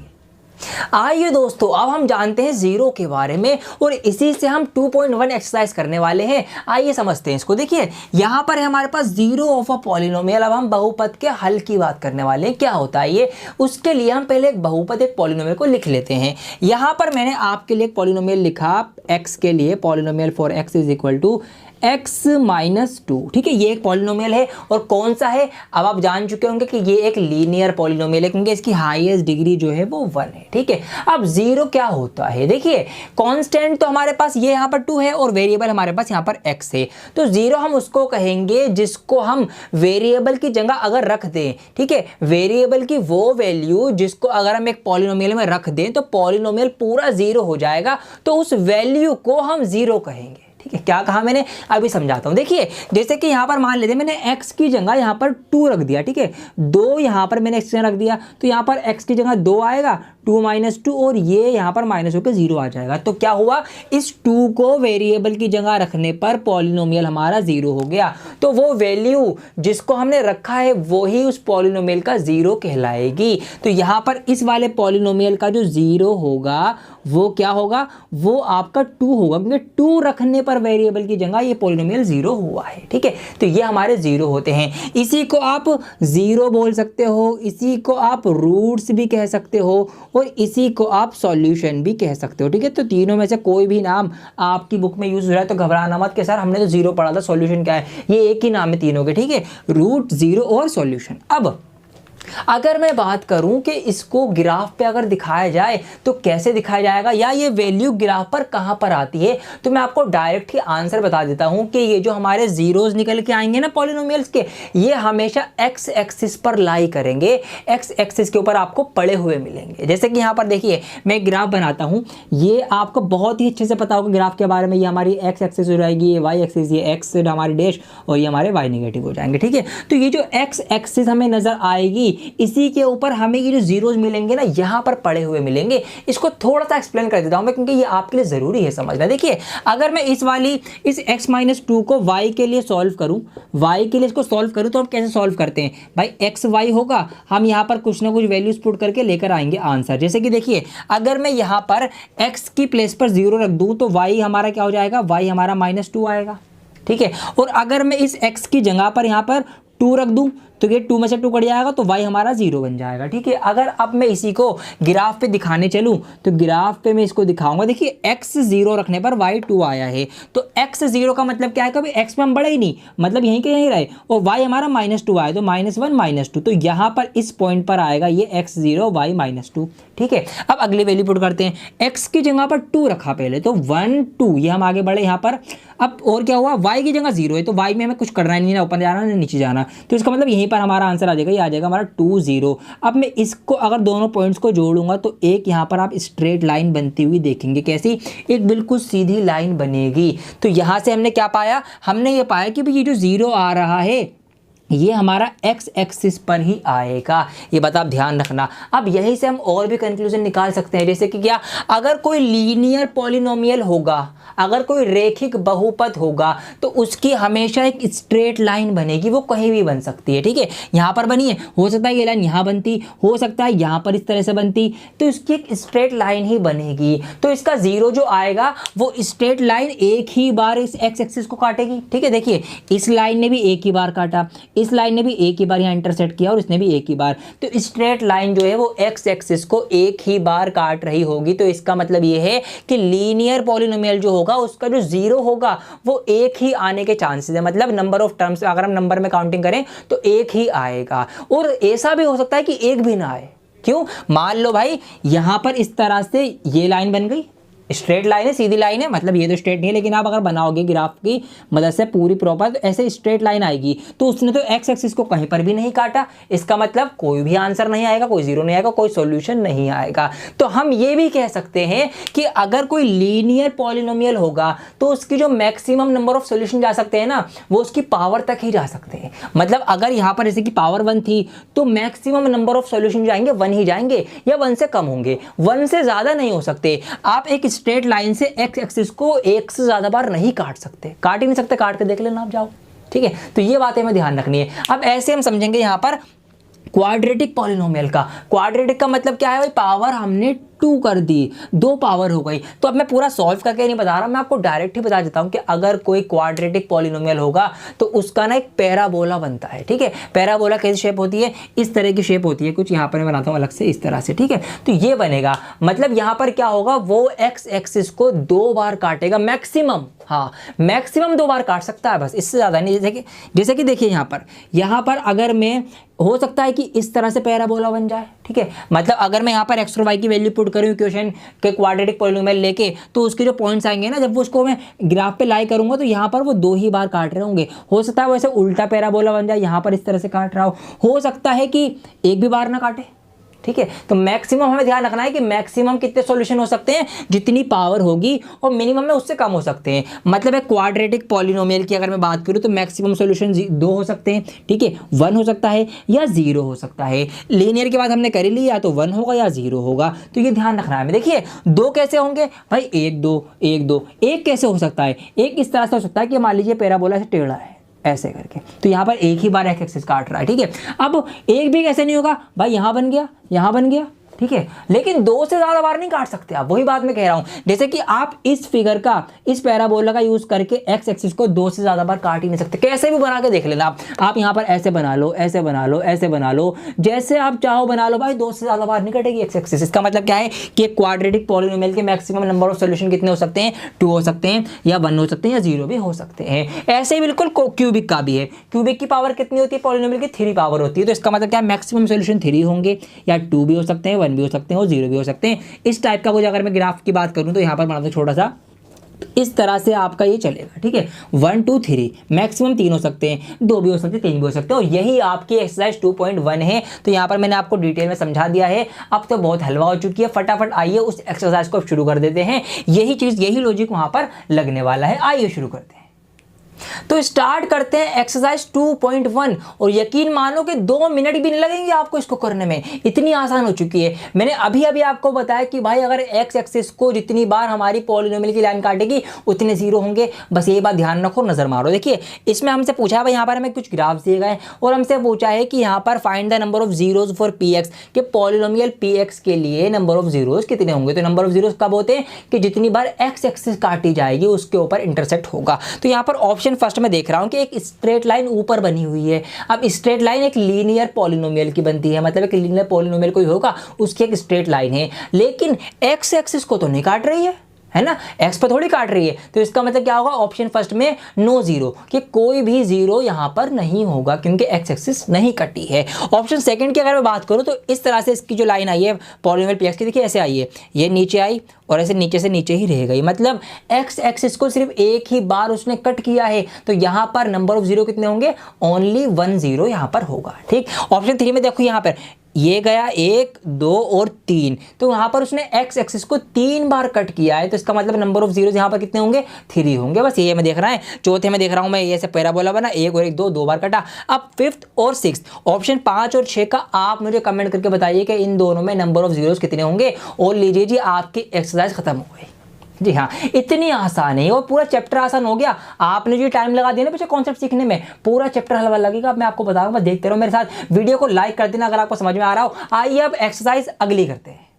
आइए दोस्तों अब हम जानते हैं जीरो के बारे में और इसी से हम 2.1 एक्सरसाइज करने वाले हैं। आइए समझते हैं इसको। देखिए यहाँ पर है हमारे पास जीरो ऑफ अ पॉलिनोमियल। अब हम बहुपद के हल की बात करने वाले हैं। क्या होता है ये? उसके लिए हम पहले एक बहुपद एक पॉलिनोमियल को लिख लेते हैं। यहाँ पर मैंने आपके लिए एक पॉलिनोमियल लिखा x के लिए, polynomial for x is equal to x-2। ठीक है, ये एक पॉलिनोमियल है और कौन सा है? अब आप जान चुके होंगे कि ये एक लीनियर पॉलिनोमियल है क्योंकि इसकी हाईएस्ट डिग्री जो है वो 1 है। ठीक है, अब जीरो क्या होता है? देखिए कांस्टेंट तो हमारे पास ये यहाँ पर 2 है और वेरिएबल हमारे पास यहाँ पर x है। तो जीरो हम उसको कहेंगे जिसको हम वेरिएबल की जगह अगर रख दें, ठीक है, वेरिएबल की वो वैल्यू जिसको अगर हम एक पॉलिनोमियल में रख दें तो पॉलिनोमियल पूरा जीरो हो जाएगा, तो उस वैल्यू को हम जीरो कहेंगे। ठीक है, क्या कहा मैंने? अभी समझाता हूं। देखिए जैसे कि यहां पर मान लेते मैंने x की जगह यहां पर 2 रख दिया। ठीक है, 2 यहां पर मैंने x की जगह रख दिया तो यहां पर x की जगह 2 आएगा, 2 - 2 और ये यहां पर माइनस होकर 0 आ जाएगा। तो क्या हुआ? इस 2 को वेरिएबल की जगह रखने पर पॉलिनोमियल हमारा 0 हो गया। तो वो वैल्यू जिसको हमने रखा है वो ही उस पॉलिनोमियल का 0 कहलाएगी। तो यहां पर इस वाले पॉलिनोमियल का जो 0 होगा वो क्या होगा? वो आपका 2 होगा क्योंकि 2 रखने पर वेरिएबल की जगह ये पॉलिनोमियल 0 हुआ है। ठीक है, तो ये हमारे 0 होते हैं। इसी को आप 0 बोल सकते हो, इसी को आप रूट्स भी कह सकते हो और इसी को आप सॉल्यूशन भी कह सकते हो। ठीक है, तो तीनों में से कोई भी नाम आपकी बुक में यूज हो रहा है तो घबराना मत कि सर हमने तो 0 पढ़ा था, सॉल्यूशन क्या है? ये एक ही नाम है तीनों के। ठीक है, रूट, 0 और सॉल्यूशन। अब अगर मैं बात करूं कि इसको ग्राफ पे अगर दिखाया जाए तो कैसे दिखाया जाएगा या ये वैल्यू ग्राफ पर कहां पर आती है, तो मैं आपको डायरेक्ट ही आंसर बता देता हूं कि ये जो हमारे जीरोस निकल के आएंगे ना पॉलिनोमियल्स के, ये हमेशा एक्स एक्सिस पर लाई करेंगे। एक्स एक्सिस के ऊपर आपको पड़े हुए मिलेंगे। जैसे कि यहां पर देखिए मैं ग्राफ बनाता हूं, ये आपको बहुत ही अच्छे से पता होगा ग्राफ के बारे में। ये हमारी एक्स एक्सिस हो जाएगी, ये वाई एक्सिस, ये एक्स हमारी डैश और ये हमारे वाई नेगेटिव हो जाएंगे। ठीक है, तो ये जो एक्स एक्सिस हमें नजर आएगी इसी के ऊपर हमें ये जो जीरोस मिलेंगे ना यहां पर पड़े हुए मिलेंगे। इसको थोड़ा सा एक्सप्लेन कर देता हूं मैं क्योंकि ये आपके लिए जरूरी है समझना। देखिए अगर मैं इस x - 2 को y के लिए सॉल्व करूं, y के लिए इसको सॉल्व करूं तो हम कैसे सॉल्व करते हैं भाई? x y होगा, हम यहां पर कुछ ना कुछ वैल्यूज पुट करके लेकर आएंगे आंसर। जैसे कि देखिए अगर मैं यहां पर x की प्लेस पर 0 रख दूं तो y हमारा क्या हो जाएगा? y हमारा -2 आएगा। ठीक है, और अगर मैं इस x की जगह पर यहां पर 2 रख दूं तो ये 2 में से 2 कट जाएगा तो y हमारा 0 बन जाएगा। ठीक है, अगर अब मैं इसी को ग्राफ पे दिखाने चलूं तो ग्राफ पे मैं इसको दिखाऊंगा। देखिए x 0 रखने पर y 2 आया है तो x 0 का मतलब क्या है? कभी x में हम बढ़े ही नहीं, मतलब यहीं के यहीं रहे, और y हमारा -2 आया तो -1 -2, तो यहाँ पर इस पॉइंट पर आएगा ये x 0 y -2। ठीक है, अब अगली वैल्यू पुट करते हैं। x की जगह पर 2 रखा पहले तो 1 2, ये हम आगे बढ़े यहाँ पर। अब और क्या हुआ? y की जगह 0 है तो y में हमें कुछ करना नहीं, ना ऊपर जाना ना नीचे जाना, तो इसका मतलब यहीं पर हमारा आंसर आ जाएगा, ये आ जाएगा हमारा 2 0। अब मैं इसको अगर दोनों पॉइंट्स को जोड़ूंगा तो एक यहाँ पर आप स्ट्रेट लाइन बनती हुई देखेंगे। कैसी? एक बिल्कुल सीधी लाइन बनेगी। तो यहाँ से हमने क्या पाया? हमने ये पाया कि भाई ये जो 0 आ रहा है ये हमारा x एक्सिस पर ही आएगा। ये बात आप ध्यान रखना। अब यहीं से हम और भी कंक्लूजन निकाल सकते हैं, जैसे कि क्या? अगर कोई लीनियर पॉलिनोमियल होगा, अगर कोई रेखिक बहुपद होगा तो उसकी हमेशा एक स्ट्रेट लाइन बनेगी, वो कहीं भी बन सकती है। ठीक है, यहाँ पर बनी है, हो सकता है ये लाइन यहाँ बनती, हो सकता है यहाँ पर इस तरह से बनती, तो इसकी एक स्ट्रेट लाइन ही बनेगी। तो इसका 0 जो आएगा वो स्ट्रेट लाइन एक ही बार इस x एक्सिस को काटेगी। ठीक है, देखिए इस लाइन ने भी एक ही बार काटा, इस लाइन ने भी एक ही बार यहाँ इंटरसेक्ट किया और इसने भी एक ही बार, तो स्ट्रेट लाइन जो है वो x एक्सिस को एक ही बार काट रही होगी। तो इसका मतलब ये है कि लीनियर पॉलिनोमियल जो होगा उसका जो 0 होगा वो एक ही आने के चांसेस है, मतलब नंबर ऑफ टर्म्स अगर हम नंबर में काउंटिंग करें तो एक ही आएगा। और ऐसा भी हो सकता है कि एक भी ना आए। क्यों? मान लो भाई यहां पर इस तरह से ये लाइन बन गई, स्ट्रेट लाइन है, सीधी लाइन है, मतलब ये तो स्ट्रेट नहीं है, लेकिन आप अगर बनाओगे ग्राफ की मदद से पूरी प्रॉपर तो ऐसे स्ट्रेट लाइन आएगी। तो उसने तो एक्स एक्सिस को कहीं पर भी नहीं काटा, इसका मतलब कोई भी आंसर नहीं आएगा, कोई जीरो नहीं आएगा, कोई सॉल्यूशन नहीं आएगा। तो हम ये भी कह सकते हैं कि अगर कोई लीनियर पॉलिनोमियल होगा तो उसकी जो मैक्सिमम नंबर ऑफ सॉल्यूशन जा सकते हैं ना, वो उसकी पावर तक ही जा सकते हैं। मतलब अगर यहां पर जैसे कि पावर 1 थी तो मैक्सिमम नंबर ऑफ सॉल्यूशन जाएंगे 1 ही जाएंगे, या 1 से कम होंगे, 1 से ज्यादा नहीं हो सकते। आप एक स्ट्रेट लाइन से एक्स एक्सिस को एक से ज्यादा बार नहीं काट सकते, काट ही नहीं सकते, काट के देख लेना आप जाओ, ठीक है। तो ये बातें हमें ध्यान रखनी है। अब ऐसे हम समझेंगे यहां पर क्वाड्रेटिक पॉलिनोमियल का। क्वाड्रेटिक का मतलब क्या है भाई, पावर हमने 2 कर दी, 2 पावर हो गई। तो अब मैं पूरा सॉल्व करके नहीं बता रहा, मैं आपको डायरेक्ट ही बता देता हूं कि अगर कोई क्वाड्रेटिक पॉलिनोमियल होगा तो उसका ना एक पैराबोला बनता है, ठीक है। पैराबोला कैसी शेप होती है, इस तरह की शेप होती है कुछ, यहां पर मैं बनाता हूं अलग से इस तरह से, ठीक है। तो ये बनेगा, मतलब यहां पर क्या होगा, वो एक्स एक्सिस को 2 बार काटेगा मैक्सिमम, हाँ मैक्सिमम 2 बार काट सकता है बस, इससे ज्यादा नहीं। जैसे कि देखिए यहां पर अगर मैं, हो सकता है कि इस तरह से पैराबोला बन जाए, ठीक है। मतलब अगर मैं यहाँ पर एक्स और वाई की वैल्यू पुट करूँ इक्वेशन के क्वाड्रेटिक पॉलिनोमियल लेके, तो उसके जो पॉइंट्स आएंगे ना, जब वो उसको मैं ग्राफ पे लाई करूंगा तो यहाँ पर वो 2 ही बार काट रहे होंगे। हो सकता है वैसे उल्टा पैराबोला बन जाए, यहाँ पर इस तरह से काट रहा हो सकता है कि एक भी बार ना काटे, ठीक है। तो मैक्सिमम हमें ध्यान रखना है कि मैक्सिमम कितने सॉल्यूशन हो सकते हैं, जितनी पावर होगी, और मिनिमम में उससे कम हो सकते हैं। मतलब एक क्वाड्रेटिक पॉलिनोमियल की अगर मैं बात करूं तो मैक्सिमम सॉल्यूशन 2 हो सकते हैं, ठीक है, 1 हो सकता है या 0 हो सकता है। लीनियर की बात हमने कर ली, या तो 1 होगा या 0 होगा, तो ये ध्यान रखना है। देखिए 2 कैसे होंगे भाई, 1 2 1 2। एक कैसे हो सकता है, एक इस तरह से हो सकता है कि मान लीजिए पैराबोला से टेढ़ा है ऐसे करके, तो यहाँ पर एक ही बार एक्स एक्सिस काट रहा है, ठीक है। अब एक भी कैसे नहीं होगा भाई, यहाँ बन गया, यहाँ बन गया, ठीक है, लेकिन 2 से ज्यादा बार नहीं काट सकते आप। वही बात मैं कह रहा हूं, जैसे कि आप इस फिगर का, इस पैराबोला का यूज करके एक्स एक्सिस को 2 से ज्यादा बार काट ही नहीं सकते। कैसे भी बना के देख लेना आप यहां पर ऐसे बना लो, ऐसे बना लो, ऐसे बना लो, जैसे आप चाहो बना लो भाई, 2 से ज्यादा बार नहीं कटेगी एक्स एक्सिस। इसका मतलब क्या है कि क्वाड्रेटिक पॉलिनोमियल के मैक्सिमम नंबर ऑफ सॉल्यूशन कितने हो सकते हैं, 2 हो सकते हैं, या 1 हो सकते हैं, या 0 भी हो सकते हैं। ऐसे ही बिल्कुल क्यूबिक का भी है। क्यूबिक की पावर कितनी होती है, पॉलिनोमियल की 3 पावर होती है। तो इसका मतलब क्या है, मैक्सिमम सॉल्यूशन 3 होंगे, या 2 भी हो सकते हैं, 1 भी हो सकते हैं, और 0 भी हो सकते हैं। इस टाइप का कुछ अगर मैं ग्राफ की बात करूं तो यहां पर बनाता हूं छोटा सा, इस तरह से आपका ये चलेगा, ठीक है। 1 2 3 मैक्सिमम 3 हो सकते हैं, 2 भी हो सकते हैं, 3 भी हो सकते हैं, और यही आपकी एक्सरसाइज 2.1 है। तो यहाँ पर मैंने आपको डिटेल में समझा दिया है। अब तो बहुत हलवा हो चुकी है, फटाफट आइए उस एक्सरसाइज को शुरू कर देते हैं। यही चीज, यही लॉजिक वहां पर लगने वाला है। आइए शुरू करते हैं। तो स्टार्ट करते हैं एक्सरसाइज 2.1, और यकीन मानो कि 2 मिनट भी नहीं लगेंगे आपको इसको करने में, इतनी आसान हो चुकी है। मैंने अभी अभी आपको बताया कि भाई अगर एक्स एक्सिस को जितनी बार हमारी पॉलिनोमियल की लाइन काटेगी उतने 0 होंगे। बस ये बात ध्यान रखो, नजर मारो। देखिए इसमें हमसे पूछा है भाई, यहाँ पर हमें कुछ ग्राफ्स दिए गए और हमसे पूछा है कि यहाँ पर find the number of zeros for P x, के पॉलिनोमियल पी एक्स के लिए नंबर ऑफ जीरोज कितने होंगे। तो नंबर ऑफ जीरोज कब होते हैं, कि जितनी बार एक्स एक्सिस काटी जाएगी उसके ऊपर इंटरसेक्ट होगा। तो यहाँ पर ऑप्शन फर्स्ट में देख रहा हूं कि एक स्ट्रेट लाइन ऊपर बनी हुई है। अब स्ट्रेट लाइन एक लीनियर पॉलिनोमियल की बनती है, मतलब एक लीनियर पॉलिनोमियल कोई होगा उसकी एक स्ट्रेट लाइन है, लेकिन एक्स एक्सिस को तो नहीं काट रही है ना, एक्स पर थोड़ी काट रही है। तो इसका मतलब क्या होगा, ऑप्शन फर्स्ट में नो जीरो, कि कोई भी 0 यहां पर नहीं होगा क्योंकि एक्स एक्सिस नहीं कटी है। ऑप्शन सेकंड की अगर मैं बात करूं तो इस तरह से इसकी जो लाइन आई है पॉलिनोमियल पी एक्स की, देखिए ऐसे आई है, ये नीचे आई और ऐसे नीचे से नीचे ही रह गई, मतलब एक्स एक्सिस को सिर्फ एक ही बार उसने कट किया है। तो यहां पर नंबर ऑफ 0 कितने होंगे, ओनली 1 0 यहां पर होगा, ठीक। ऑप्शन 3 में देखो, यहां पर ये गया 1 2 और 3, तो वहां पर उसने एक्स एक्सिस को 3 बार कट किया है। तो इसका मतलब नंबर ऑफ जीरोज यहां पर कितने होंगे, 3 होंगे। बस ये मैं देख रहा है। चौथे में देख रहा हूं मैं, ये से पैराबोला बना, 1 और 1 2 बार कटा। अब फिफ्थ और सिक्स्थ, ऑप्शन 5 और 6 का आप मुझे कमेंट करके बताइए कि इन दोनों में नंबर ऑफ जीरोज कितने होंगे, और लीजिए जी आपकी एक्सरसाइज खत्म हो गई। जी हाँ, इतनी आसान है और पूरा चैप्टर आसान हो गया। आपने जो टाइम लगा दिया ना पीछे कॉन्सेप्ट सीखने में, पूरा चैप्टर हलवा लगेगा। मैं आपको बताऊंगा, देखते रहो मेरे साथ। वीडियो को लाइक कर देना अगर आपको समझ में आ रहा हो। आइए अब एक्सरसाइज अगली करते हैं।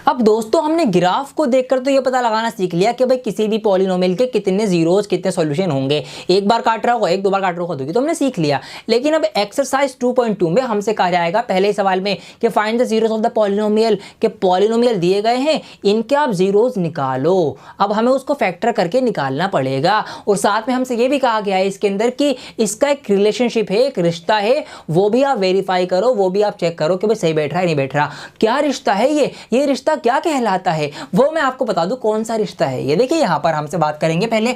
अब दोस्तों हमने ग्राफ को देखकर तो ये पता लगाना सीख लिया कि भाई किसी भी पॉलिनोमियल के कितने जीरोज, कितने सॉल्यूशन होंगे। एक बार काट रहा होगा, 1 2 बार काट रहा होगा, तो हमने सीख लिया। लेकिन अब एक्सरसाइज 2.2 में हमसे कहा जाएगा पहले ही सवाल में कि find the zeros of the polynomial, के पॉलिनोमियल दिए गए हैं, इनके आप जीरोज निकालो। अब हमें उसको फैक्टर करके निकालना पड़ेगा। और साथ में हमसे ये भी कहा गया है इसके अंदर कि इसका एक रिलेशनशिप है, एक रिश्ता है, वो भी आप वेरीफाई करो, वो भी आप चेक करो कि भाई सही बैठ रहा है नहीं बैठ रहा। क्या रिश्ता है ये रिश्ता क्या कहलाता है वो मैं आपको बता दूं कौन सा रिश्ता है। ये देखिए यहाँ पर हमसे बात करेंगे पहले,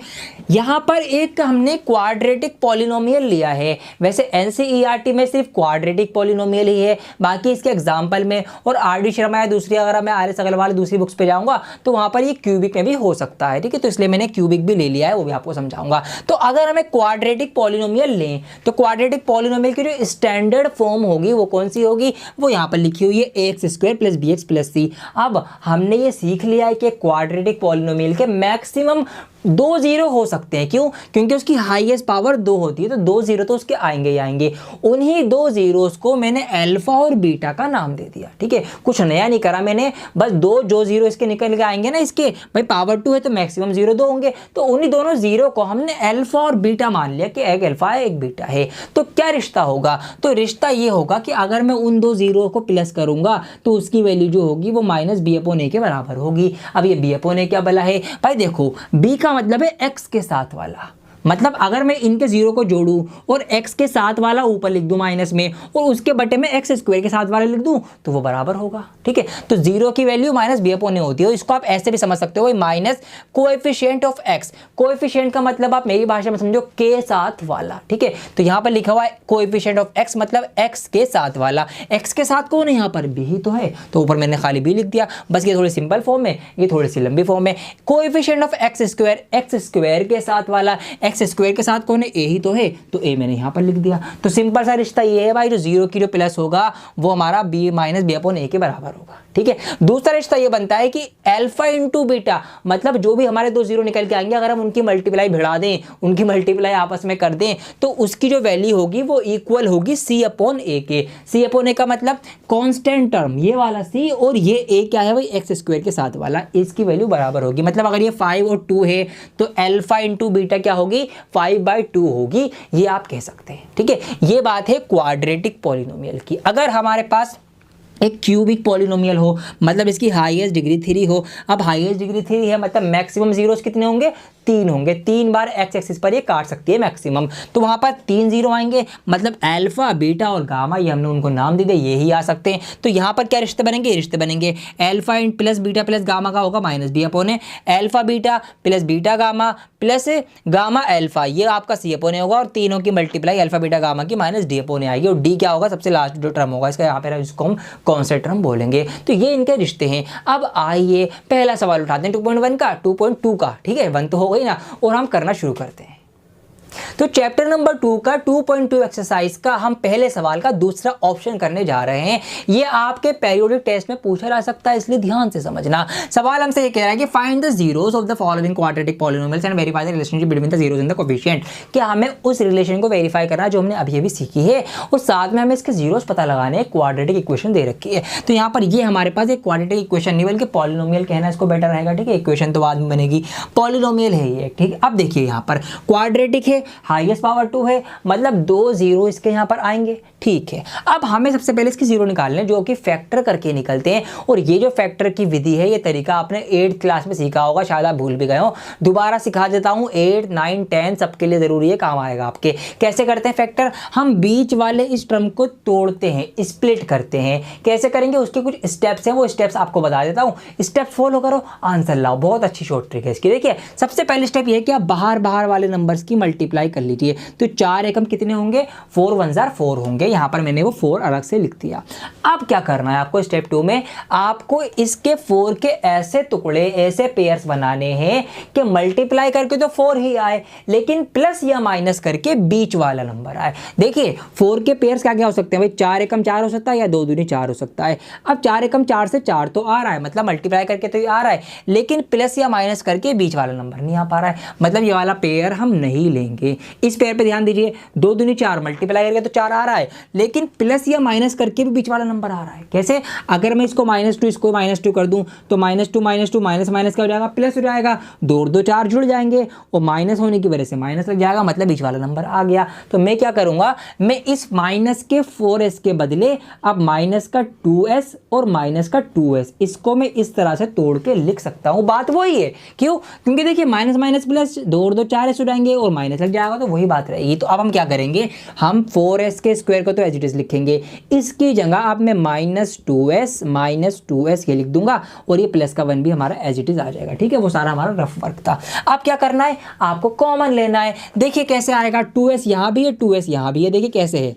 यहाँ पर एक हमने क्वाड्रेटिक पॉलिनोमियल लिया है। वैसे एनसीईआरटी में सिर्फ क्वाड्रेटिक पॉलिनोमियल ही है, बाकी इसके एग्जाम्पल में और आर डी शर्मा या दूसरी, अगर मैं आर एस अग्रवाल दूसरी बुक्स पे जाऊंगा तो वहां पर ये क्यूबिक में भी हो सकता है, ठीक है। तो इसलिए मैंने क्यूबिक भी ले लिया है, वो भी आपको समझाऊंगा। तो अगर हमें क्वाड्रेटिक पॉलिनोमियल लें तो क्वाड्रेटिक पॉलिनोमियल की जो स्टैंडर्ड फॉर्म होगी वो कौन सी होगी, वो यहाँ पर लिखी हुई है X square plus B X plus C. अब हमने ये सीख लिया है कि क्वाड्रेटिक पॉलिनोमियल के मैक्सिमम 2 जीरो हो सकते हैं। क्यों? क्योंकि उसकी हाईएस्ट पावर 2 होती है, तो 2 जीरो तो उसके आएंगे ही आएंगे। उन्हीं 2 जीरोस को मैंने अल्फा और बीटा का नाम दे दिया, ठीक है। कुछ नया नहीं करा मैंने, बस 2 जो जीरो इसके निकल के आएंगे ना, इसके भाई पावर 2 है तो मैक्सिमम जीरो 2 होंगे, तो उन्हीं दोनों जीरो को हमने अल्फा और बीटा मान लिया कि एक अल्फा है एक बीटा है। तो क्या रिश्ता होगा? तो रिश्ता ये होगा कि अगर मैं उन 2 जीरो को प्लस करूंगा तो उसकी वैल्यू जो होगी वो माइनस बी अपॉन ए के बराबर होगी। अब ये बी अपॉन ए क्या भला है भाई? देखो बी का मतलब है x के साथ वाला, मतलब अगर मैं इनके जीरो को जोड़ूं और x के साथ वाला ऊपर लिख दूं माइनस में और उसके बटे में x स्क्वायर के साथ वाला लिख दूं तो वो बराबर होगा, ठीक है। तो जीरो की वैल्यू माइनस बी अपॉन ए होती है। इसको आप ऐसे भी समझ सकते हो, minus coefficient of x। Coefficient का मतलब आप मेरी भाषा में समझो के साथ वाला, ठीक है। तो यहाँ पर लिखा हुआ है कोएफिशिएंट ऑफ x मतलब x के साथ वाला। x के साथ कौन है? यहाँ पर b ही तो है, तो ऊपर मैंने खाली b लिख दिया। बस ये थोड़ी सिंपल फॉर्म है, ये थोड़ी सी लंबी फॉर्म है। कोएफिशिएंट ऑफ x स्क्वायर के साथ वाला, एक्स स्क्वायर के साथ कौन है? ए ही तो है, तो ए मैंने यहाँ पर लिख दिया। तो सिंपल सा रिश्ता ये है भाई, जो जीरो की जो प्लस होगा वो हमारा बी माइनस बी अपॉन ए के बराबर होगा, ठीक है। दूसरा रिश्ता ये बनता है कि अल्फा इंटू बीटा, मतलब जो भी हमारे 2 जीरो निकल के आएंगे अगर हम उनकी मल्टीप्लाई भिड़ा दें, उनकी मल्टीप्लाई आपस में कर दें तो उसकी जो वैल्यू होगी वो इक्वल होगी सी अपॉन ए के। सी अपॉन ए का मतलब कांस्टेंट टर्म ये वाला सी, और ये ए क्या है भाई? एक्स स्क्वायर के साथ वाला, इसकी वैल्यू बराबर होगी। मतलब अगर ये 5 और 2 है तो अल्फा इंटू बीटा क्या होगी? 5/2 होगी, ये आप कह सकते हैं, ठीक है। ये बात है क्वाड्रेटिक पॉलिनोमियल की। अगर हमारे पास एक क्यूबिक पॉलिनोमियल हो, मतलब इसकी हाईएस्ट डिग्री 3 हो। अब हाईएस्ट डिग्री 3 है मतलब मैक्सिमम जीरोस कितने होंगे? 3 होंगे। 3 बार एक्स एक्सिस पर ये काट सकती है मैक्सिमम, तो वहां पर 3 जीरो आएंगे, मतलब अल्फा बीटा और गामा, ये हमने उनको नाम दे दिया, ये ही आ सकते हैं। तो यहाँ पर क्या रिश्ते बनेंगे? रिश्ते बनेंगे अल्फा इन प्लस बीटा प्लस गामा का होगा minus B upon A, alpha beta plus beta gamma plus gamma alpha, ये आपका सी अपॉन ए होगा, और तीनों की मल्टीप्लाई अल्फा बीटा गामा की माइनस डी अपॉन ए आएगी। और डी क्या होगा? सबसे लास्ट जो टर्म होगा इसका, यहाँ पर इसको हम कौन-सा टर्म बोलेंगे। तो ये इनके रिश्ते हैं। अब आइए पहला सवाल उठाते हैं 2.1 का, 2.2 का, ठीक है। 1 तो हो गई ना, और हम करना शुरू करते हैं। तो चैप्टर नंबर 2 का 2.2 एक्सरसाइज का हम पहले सवाल का दूसरा ऑप्शन करने जा रहे हैं। ये आपके पेरियोडिक टेस्ट में पूछा जा सकता है, इसलिए ध्यान से समझना। सवाल हमसे ये कह रहा है कि find the zeros of the following quadratic polynomials and verify the relationship between the zeros in the coefficient. क्या हमें उस रिलेशन को वेरीफाई करना जो हमने अभी अभी सीखी है, और साथ में हमें इसके जीरोस पता लगाने हैं। क्वाड्रेटिक इक्वेशन दे रखी है, तो यहाँ पर ये हमारे पास एक क्वाड्रेटिक इक्वेशन नहीं बल्कि पॉलिनोमियल कहना इसको बेटर रहेगा, ठीक है। इक्वेशन तो बाद में बनेगी, पॉलिनोमियल है ये, ठीक है। अब देखिए यहाँ पर क्वाड्रेटिक है, हाईएस्ट पावर 2 है, मतलब 2 जीरो इसके यहाँ पर आएंगे, ठीक है। अब हमें सबसे पहले इसकी जीरो निकालने हैं, जो कि फैक्टर करके निकलते हैं। और ये जो फैक्टर की विधि है, ये तरीका आपने 8th क्लास में सीखा होगा, शायद आप भूल भी गए हो। दोबारा सिखा देता हूँ, 8, 9, 10 सबके लिए जरूरी है, काम आएगा आपके। कैसे करते हैं फैक्टर? हम बीच वाले इस टर्म को तोड़ते हैं, स्प्लिट करते हैं। कैसे करेंगे उसके कुछ स्टेप्स हैं, वो स्टेप्स आपको बता देता हूँ। स्टेप फॉलो करो, आंसर लाओ। बहुत अच्छी शॉर्ट ट्रिक है इसकी। देखिए सबसे पहले स्टेप ये है कि आप बाहर वाले नंबर्स की मल्टीप्लाई कर लीजिए। तो 4 एकम कितने होंगे? 4 1 4 होंगे। यहाँ पर मैंने वो 4 अलग से लिख दिया। अब क्या करना है आपको? स्टेप 2 में आपको इसके 4 के ऐसे टुकड़े, ऐसे पेयर्स बनाने हैं कि मल्टीप्लाई करके तो 4 ही आए, लेकिन प्लस या माइनस करके बीच वाला नंबर आए। देखिए 4 के पेयर्स क्या क्या हो सकते हैं भाई? 4 एकम 4 हो सकता है, या 2 दूनी 4 हो सकता है। अब 4 एकम 4 से 4 तो आ रहा है, मतलब मल्टीप्लाई करके तो ये आ रहा है, लेकिन प्लस या माइनस करके बीच वाला नंबर नहीं आ पा रहा है, मतलब ये वाला पेयर हम नहीं लेंगे। इस पेयर पे ध्यान दीजिए, 2 दूनी 4 मल्टीप्लाई करके तो 4 आ रहा है, लेकिन प्लस या माइनस करके भी बीच वाला नंबर आ रहा है। कैसे? अगर मैं इसको -2 इसको -2 कर दूं तो -2 -2 माइनस माइनस क्या हो जाएगा? प्लस हो जाएगा। 2 और 2 4 जुड़ जाएंगे, और माइनस होने की वजह से माइनस लग जाएगा, मतलब बीच वाला नंबर आ गया। तो मैं क्या करूंगा? मैं इस माइनस के 4s के बदले अब माइनस का 2s और माइनस का 2s, इसको मैं इस तरह से तोड़ के लिख सकता हूं। बात वही है, क्यों? क्योंकि देखिए माइनस माइनस प्लस, 2 और 2 4s हो जाएंगे और माइनस लग जाएगा तो वही बात रहेगी। तो अब हम क्या करेंगे, हम 4s के स्क्वायर को तो एज इट इज लिखेंगे, इसकी जगह अब मैं -2s ये लिख दूंगा और ये प्लस का 1 भी हमारा एज इट इज आ जाएगा। ठीक है, वो सारा हमारा रफ वर्क था। अब क्या करना है, आपको कॉमन लेना है। देखिए कैसे आएगा, 2s यहाँ भी है, 2s यहाँ भी है। देखिए कैसे है,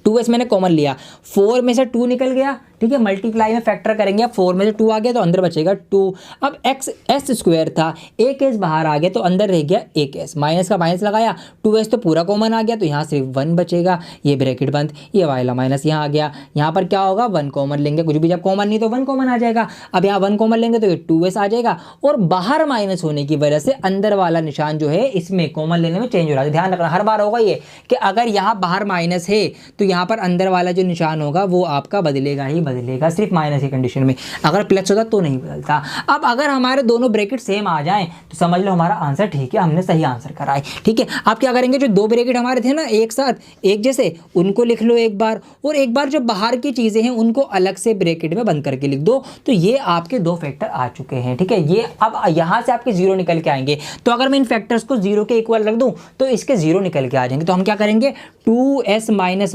2s मैंने कॉमन लिया, 4 में से 2 निकल गया। ठीक है, मल्टीप्लाई में फैक्टर करेंगे, अब 4 में से 2 आ गया तो अंदर बचेगा 2। अब एक्स एस स्क्वायर था, एक एस बाहर आ गया तो अंदर रह गया एक एस, माइनस का माइनस लगाया, 2s तो पूरा कॉमन आ गया तो यहाँ सिर्फ 1 बचेगा, ये ब्रैकेट बंद, ये वाला माइनस यहाँ आ गया। यहाँ पर क्या होगा, 1 कॉमन लेंगे, कुछ भी जब कॉमन नहीं तो 1 कॉमन आ जाएगा। अब यहाँ 1 कॉमन लेंगे तो ये 2s आ जाएगा और बाहर माइनस होने की वजह से अंदर वाला निशान जो है इसमें कॉमन लेने में चेंज हो रहा है। ध्यान रखना, हर बार होगा ये कि अगर यहाँ बाहर माइनस है तो यहाँ पर अंदर वाला जो निशान होगा वो आपका बदलेगा ही बदलेगा, सिर्फ माइनस की कंडीशन में। अगर प्लस होता तो नहीं बदलता। अब अगर हमारे दोनों ब्रैकेट सेम आ जाएं तो समझ लो हमारा आंसर ठीक है, हमने सही आंसर करा है। ठीक है, आप क्या करेंगे, जो दो ब्रैकेट हमारे थे ना एक साथ एक जैसे, उनको लिख लो एक बार, और एक बार जो बाहर की चीज़ें हैं उनको अलग से ब्रैकेट में बंद करके लिख दो। तो ये आपके दो फैक्टर आ चुके हैं। ठीक है, ये अब यहाँ से आपके जीरो निकल के आएंगे। तो अगर मैं इन फैक्टर्स को जीरो के इक्वल रख दूँ तो इसके जीरो निकल के आ जाएंगे। तो हम क्या करेंगे, 2s - 1 =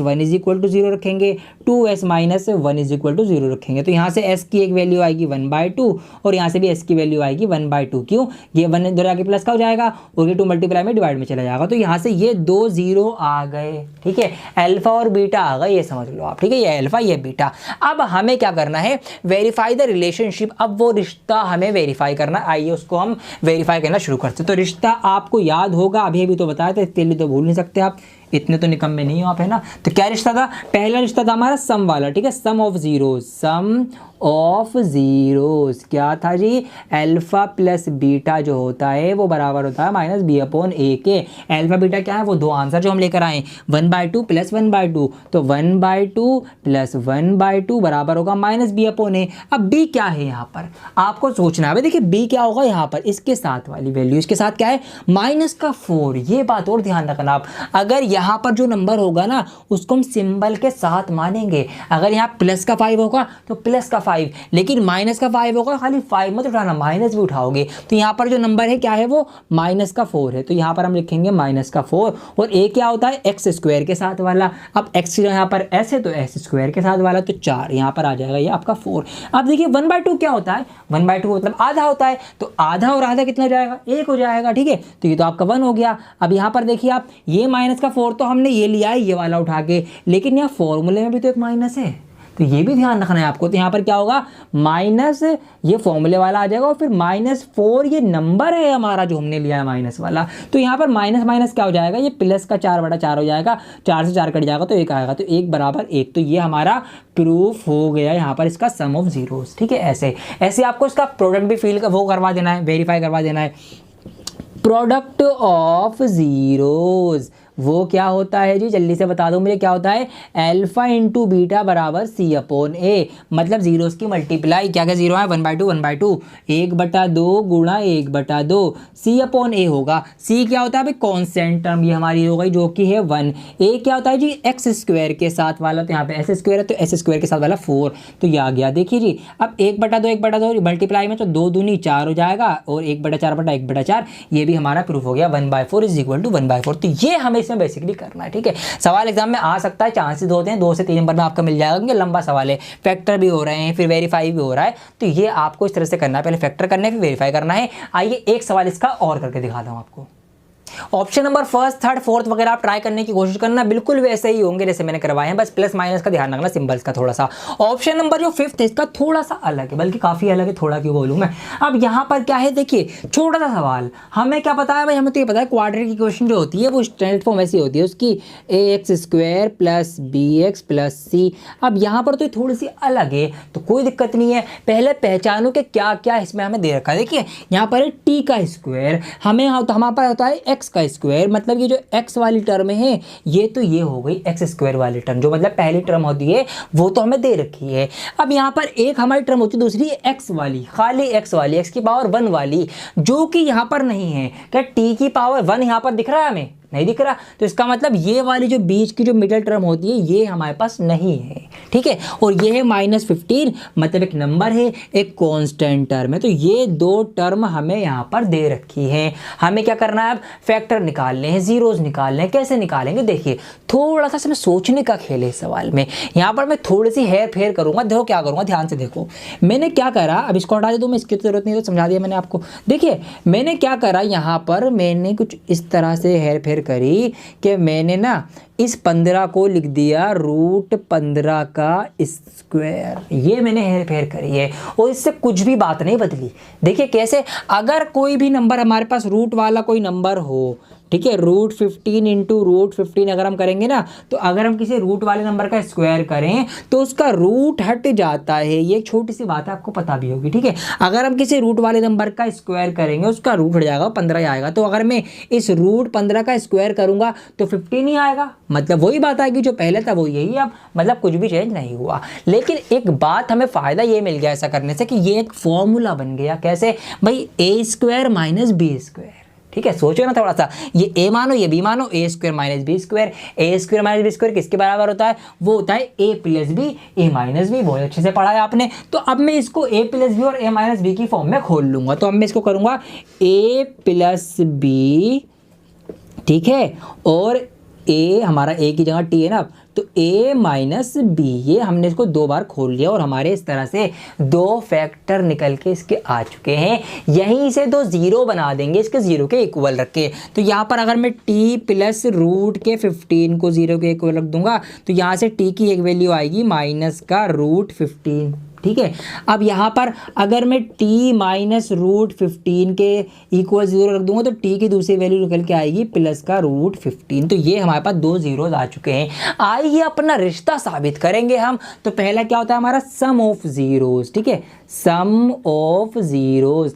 0 रखेंगे, 2s - 1 = 0 रखेंगे। तो यहाँ से s की एक वैल्यू आएगी 1/2 और यहाँ से भी s की वैल्यू आएगी 1/2। क्यों, ये 1 इधर आके प्लस का हो जाएगा और ये 2 मल्टीप्लाई में डिवाइड में चला जाएगा। तो यहाँ से ये 2 0 आ गए। ठीक है, अल्फा और बीटा आ गए, ये समझ लो आप। ठीक है, ये अल्फा ये बीटा। अब हमें क्या करना है, वेरीफाई द रिलेशनशिप। अब वो रिश्ता हमें वेरीफाई करना, आइए उसको हम वेरीफाई करना शुरू करते हैं। तो रिश्ता आपको याद होगा, अभी तो बताया था, इसके लिए तो भूल नहीं सकते आप, इतने तो निकम्मे नहीं हो आप, है ना। तो क्या रिश्ता था, पहला रिश्ता था हमारा सम वाला। ठीक है, सम ऑफ जीरोस क्या था जी, अल्फा प्लस बीटा जो होता है वो बराबर होता है -b/a के। अल्फा बीटा क्या है, वो दो आंसर जो हम लेकर आए, 1/2 + 1/2। तो 1/2 + 1/2 बराबर होगा -b/a। अब b क्या है यहाँ पर आपको सोचना है। देखिए b क्या होगा यहाँ पर, इसके साथ वाली वैल्यू, इसके साथ क्या है -4। ये बात और ध्यान रखना आप, अगर यहाँ पर जो नंबर होगा ना उसको हम सिंबल के साथ मानेंगे। अगर यहाँ प्लस का 5 होगा तो प्लस का 5, लेकिन माइनस का 5 होगा, खाली 5 मत उठाना, माइनस भी उठाओगे। तो यहाँ पर जो नंबर है क्या है, वो -4 है। तो यहाँ पर हम लिखेंगे -4 और a क्या होता है, x² के साथ वाला। अब x यहाँ पर s है तो s² के साथ वाला, तो 4 यहाँ पर आ जाएगा, ये आपका 4। अब देखिए 1/2 क्या होता है, 1/2 मतलब आधा होता है। तो आधा और आधा कितना हो जाएगा, 1 हो जाएगा। ठीक है, तो ये तो आपका 1 हो गया। अब यहाँ पर देखिए आप, ये -4 तो हमने ये लिया है ये वाला उठा के, लेकिन यहाँ फॉर्मूले में भी तो एक माइनस है, तो ये भी ध्यान रखना है आपको। तो यहाँ पर क्या होगा, माइनस ये फॉर्मूले वाला आ जाएगा और फिर -4 ये नंबर है हमारा जो हमने लिया है माइनस वाला। तो यहाँ पर माइनस माइनस क्या हो जाएगा, ये प्लस का 4/4 हो जाएगा, 4 से 4 कट जाएगा तो 1 आएगा, तो 1 = 1। तो ये हमारा प्रूफ हो गया यहाँ पर इसका सम ऑफ जीरोस। ठीक है, ऐसे ऐसे आपको इसका प्रोडक्ट भी फील वो करवा देना है, वेरीफाई करवा देना है। प्रोडक्ट ऑफ जीरोस वो क्या होता है जी, जल्दी से बता दो मुझे, क्या होता है, अल्फा × बीटा = c/a। मतलब जीरोस की मल्टीप्लाई, क्या क्या जीरो है, 1/2 1/2, 1/2 गुणा 1/2 c/a होगा। c क्या होता है भाई, कांस्टेंट टर्म, ये हमारी हो गई जो कि है 1। a क्या होता है जी, x² के साथ वाला, तो यहाँ पे s² है तो s² के साथ वाला 4, तो ये आ गया। देखिए जी, अब 1/2 मल्टीप्लाई में तो 2 दूनी 4 हो जाएगा और 1/4 ये भी हमारा प्रूफ हो गया, 1/4 = 1/4। तो ये हमें इसमें बेसिकली करना है। ठीक है, सवाल एग्जाम में आ सकता है, चांसेस होते हैं 2 से 3 नंबर में आपका मिल जाएगा, क्योंकि लंबा सवाल है, फैक्टर भी हो रहे हैं फिर वेरीफाई भी हो रहा है। तो ये आपको इस तरह से करना है, पहले फैक्टर करना है फिर वेरीफाई करना है। आइए एक सवाल इसका और करके दिखाता हूं आपको। ऑप्शन नंबर 1, 3, 4 वगैरह आप ट्राई करने की कोशिश करना, बिल्कुल वैसे ही होंगे जैसे मैंने करवाए हैं, बस प्लस माइनस का ध्यान रखना, सिंबल्स का थोड़ा सा। ऑप्शन नंबर जो 5th है इसका थोड़ा सा अलग है, बल्कि काफ़ी अलग है, थोड़ा क्यों बोलूँ मैं। अब यहाँ पर क्या है, देखिए छोटा सा सवाल, हमें क्या पता है भाई, हमें तो ये पता है क्वाड्रेटिक इक्वेशन जो होती है वो स्टैंडर्ड फॉर्म ऐसी होती है उसकी, ax² + bx + c। अब यहाँ पर तो थोड़ी सी अलग है, तो कोई दिक्कत नहीं है, पहले पहचानो कि क्या क्या इसमें हमें दे रखा है। देखिए यहाँ पर है t², हमें हमारे पास होता है x², मतलब ये जो x वाली टर्म है ये तो ये हो गई x² वाली टर्म, जो मतलब पहली टर्म होती है वो तो हमें दे रखी है। अब यहाँ पर एक हमारी टर्म होती है, दूसरी x वाली, खाली x वाली, x की पावर 1 वाली, जो कि यहाँ पर नहीं है। क्या t की पावर 1 यहाँ पर दिख रहा है हमें, नहीं दिख रहा, तो इसका मतलब ये वाली जो बीच की जो मिडिल टर्म होती है ये हमारे पास नहीं है, ठीक है। और ये है -15, मतलब एक नंबर है, एक कांस्टेंट टर्म है। तो ये दो टर्म हमें यहाँ पर दे रखी है। हमें क्या करना है, अब फैक्टर निकालने हैं, जीरोस निकालने हैं। कैसे निकालेंगे, देखिए थोड़ा सा इसमें सोचने का खेल है इस सवाल में। यहाँ पर मैं थोड़ी सी हेर फेर करूंगा। देखो क्या करूंगा, ध्यान से देखो। मैंने क्या करा, अब इसको हटा दूँ मैं, इसकी तो जरूरत नहीं, तो समझा दिया मैंने आपको। देखिए मैंने क्या करा, यहाँ पर मैंने कुछ इस तरह से हेर फेर करी कि मैंने ना इस 15 को लिख दिया √15 का स्क्वायर। ये मैंने हेर फेर करी है और इससे कुछ भी बात नहीं बदली। देखिए कैसे, अगर कोई भी नंबर हमारे पास रूट वाला कोई नंबर हो, ठीक है, √15 इंटू √15 अगर हम करेंगे ना, तो अगर हम किसी रूट वाले नंबर का स्क्वायर करें तो उसका रूट हट जाता है। ये एक छोटी सी बात है, आपको पता भी होगी, ठीक है। अगर हम किसी रूट वाले नंबर का स्क्वायर करेंगे उसका रूट हट जाएगा, 15 ही आएगा। तो अगर मैं इस √15 का स्क्वायर करूंगा तो 15 ही आएगा, मतलब वही बात आएगी जो पहले था वो यही। अब मतलब कुछ भी चेंज नहीं हुआ। लेकिन एक बात हमें फ़ायदा ये मिल गया ऐसा करने से कि ये एक फॉर्मूला बन गया। कैसे भाई, a² - b², ठीक है। सोचो ना थोड़ा सा, ये a मानो ये b मानो, a² - b², a² - b² किसके बराबर होता है, वो होता है a + b, a - b। बहुत अच्छे से पढ़ा है आपने। तो अब मैं इसको a + b और a - b की फॉर्म में खोल लूंगा। तो अब मैं इसको करूंगा a + b, ठीक है, और a हमारा a की जगह t है ना, तो a - b, ये हमने इसको 2 बार खोल लिया और हमारे इस तरह से 2 फैक्टर निकल के इसके आ चुके हैं। यहीं से 2 0 बना देंगे इसके 0 के इक्वल रख के। तो यहाँ पर अगर मैं t + √15 को 0 के इक्वल रख दूंगा तो यहाँ से t की एक वैल्यू आएगी -√15, ठीक है। अब यहाँ पर अगर मैं t - √15 के इक्वल 0 रख दूंगा तो t की दूसरी वैल्यू निकल के आएगी +√15। तो ये हमारे पास 2 zeros आ चुके हैं। आइए अपना रिश्ता साबित करेंगे हम। तो पहला क्या होता है हमारा, सम ऑफ जीरोस, ठीक है, सम ऑफ जीरोस।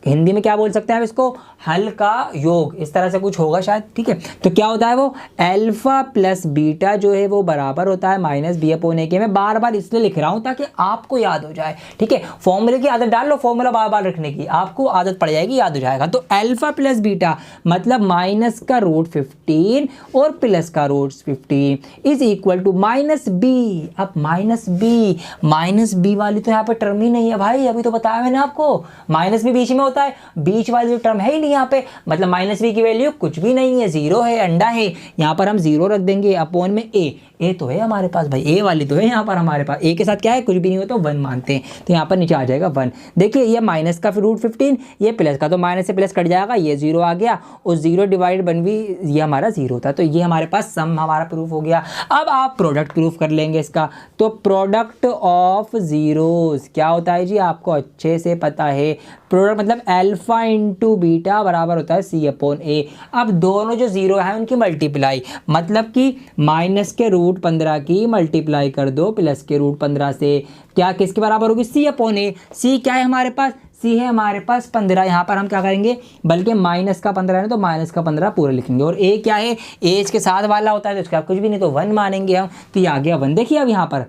हिंदी में क्या बोल सकते हैं हम इसको, हल का योग, इस तरह से कुछ होगा शायद, ठीक है। तो क्या होता है वो, अल्फा + बीटा जो है वो बराबर होता है -b/a। मैं बार बार इसलिए लिख रहा हूँ ताकि आपको याद हो जाए, ठीक है। फॉर्मूले की आदत डाल लो, फॉर्मूला बार बार रखने की, आपको आदत पड़ जाएगी, याद हो जाएगा। तो अल्फा + बीटा मतलब -√15 और +√15 इज इक्वल टू -b। अब -b वाली तो यहाँ पर टर्म ही नहीं है भाई, अभी तो बताया मैंने आपको, -b बीच में होता है, बीच वाली जो टर्म है ही नहीं यहाँ पे, मतलब -b की वैल्यू कुछ भी नहीं है, 0 है, अंडा है। यहाँ पर हम 0 रख देंगे, अपॉन में a तो है हमारे पास भाई, a वाली तो है यहाँ पर हमारे पास। a के साथ क्या है, कुछ भी नहीं हो तो 1 मानते हैं, तो यहाँ पर नीचे आ जाएगा 1। देखिए ये माइनस का फिर √15, ये प्लस का, तो माइनस से प्लस कट जाएगा, ये 0 आ गया, और 0 डिवाइड 1 भी ये हमारा 0 था। तो ये हमारे पास सम हमारा प्रूफ हो गया। अब आप प्रोडक्ट प्रूफ कर लेंगे इसका। तो प्रोडक्ट ऑफ जीरोस क्या होता है जी, आपको अच्छे से पता है। प्रोडक्ट मतलब अल्फा इंटू बीटा बराबर होता है c/a। अब दोनों जो 0 है उनकी मल्टीप्लाई, मतलब कि माइनस के √15 की मल्टीप्लाई कर दो प्लस के √15 से, क्या किसके बराबर होगी, c/a। c क्या है हमारे पास, c है हमारे पास 15। यहाँ पर हम क्या करेंगे, बल्कि माइनस का 15 है तो माइनस का 15 पूरा लिखेंगे। और a क्या है, a इसके साथ वाला होता है तो इसका कुछ भी नहीं, तो 1 मानेंगे हम। तो ये आ गया 1। देखिए अब यहाँ पर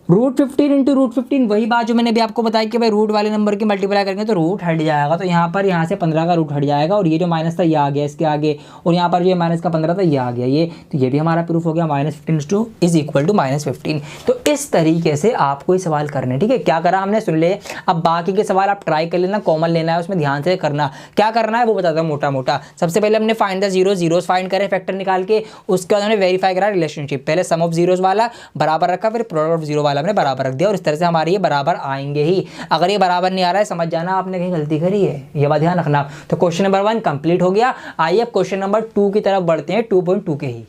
√15 इंटू √15, वही बात जो मैंने भी आपको बताई कि भाई रूट वाले नंबर की मल्टीप्लाई करेंगे तो रूट हट जाएगा। तो यहाँ पर यहाँ से 15 का रूट हट जाएगा, और ये जो माइनस था ये आ गया इसके आगे, और यहाँ पर जो माइनस का 15 था ये आ गया ये। तो ये भी हमारा प्रूफ हो गया, -15 इज इक्वल टू -15। तो इस तरीके से आपको ये सवाल करने, ठीक है। क्या करा हमने, सुन ले। अब बाकी के सवाल आप ट्राई कर लेना, कॉमन लेना है उसमें, ध्यान से करना। क्या करना है वो बताता हूँ मोटा मोटा। सबसे पहले हमने फाइंड द जीरोस फाइंड करे फैक्टर निकाल के, उसके बाद हमने वेरीफाई करा रिलेशनशिप। पहले सम ऑफ जीरोस वाला बराबर रखा, फिर प्रोडक्ट ऑफ जीरो वाला हमने बराबर रख दिया, और इस तरह से हमारे ये बराबर आएंगे ही। अगर ये बराबर नहीं आ रहा है समझ जाना आपने कहीं गलती करी है, ये बात ध्यान रखना। तो क्वेश्चन नंबर 1 कंप्लीट हो गया। आइए अब क्वेश्चन नंबर 2 की तरफ बढ़ते हैं, 2.2 के ही।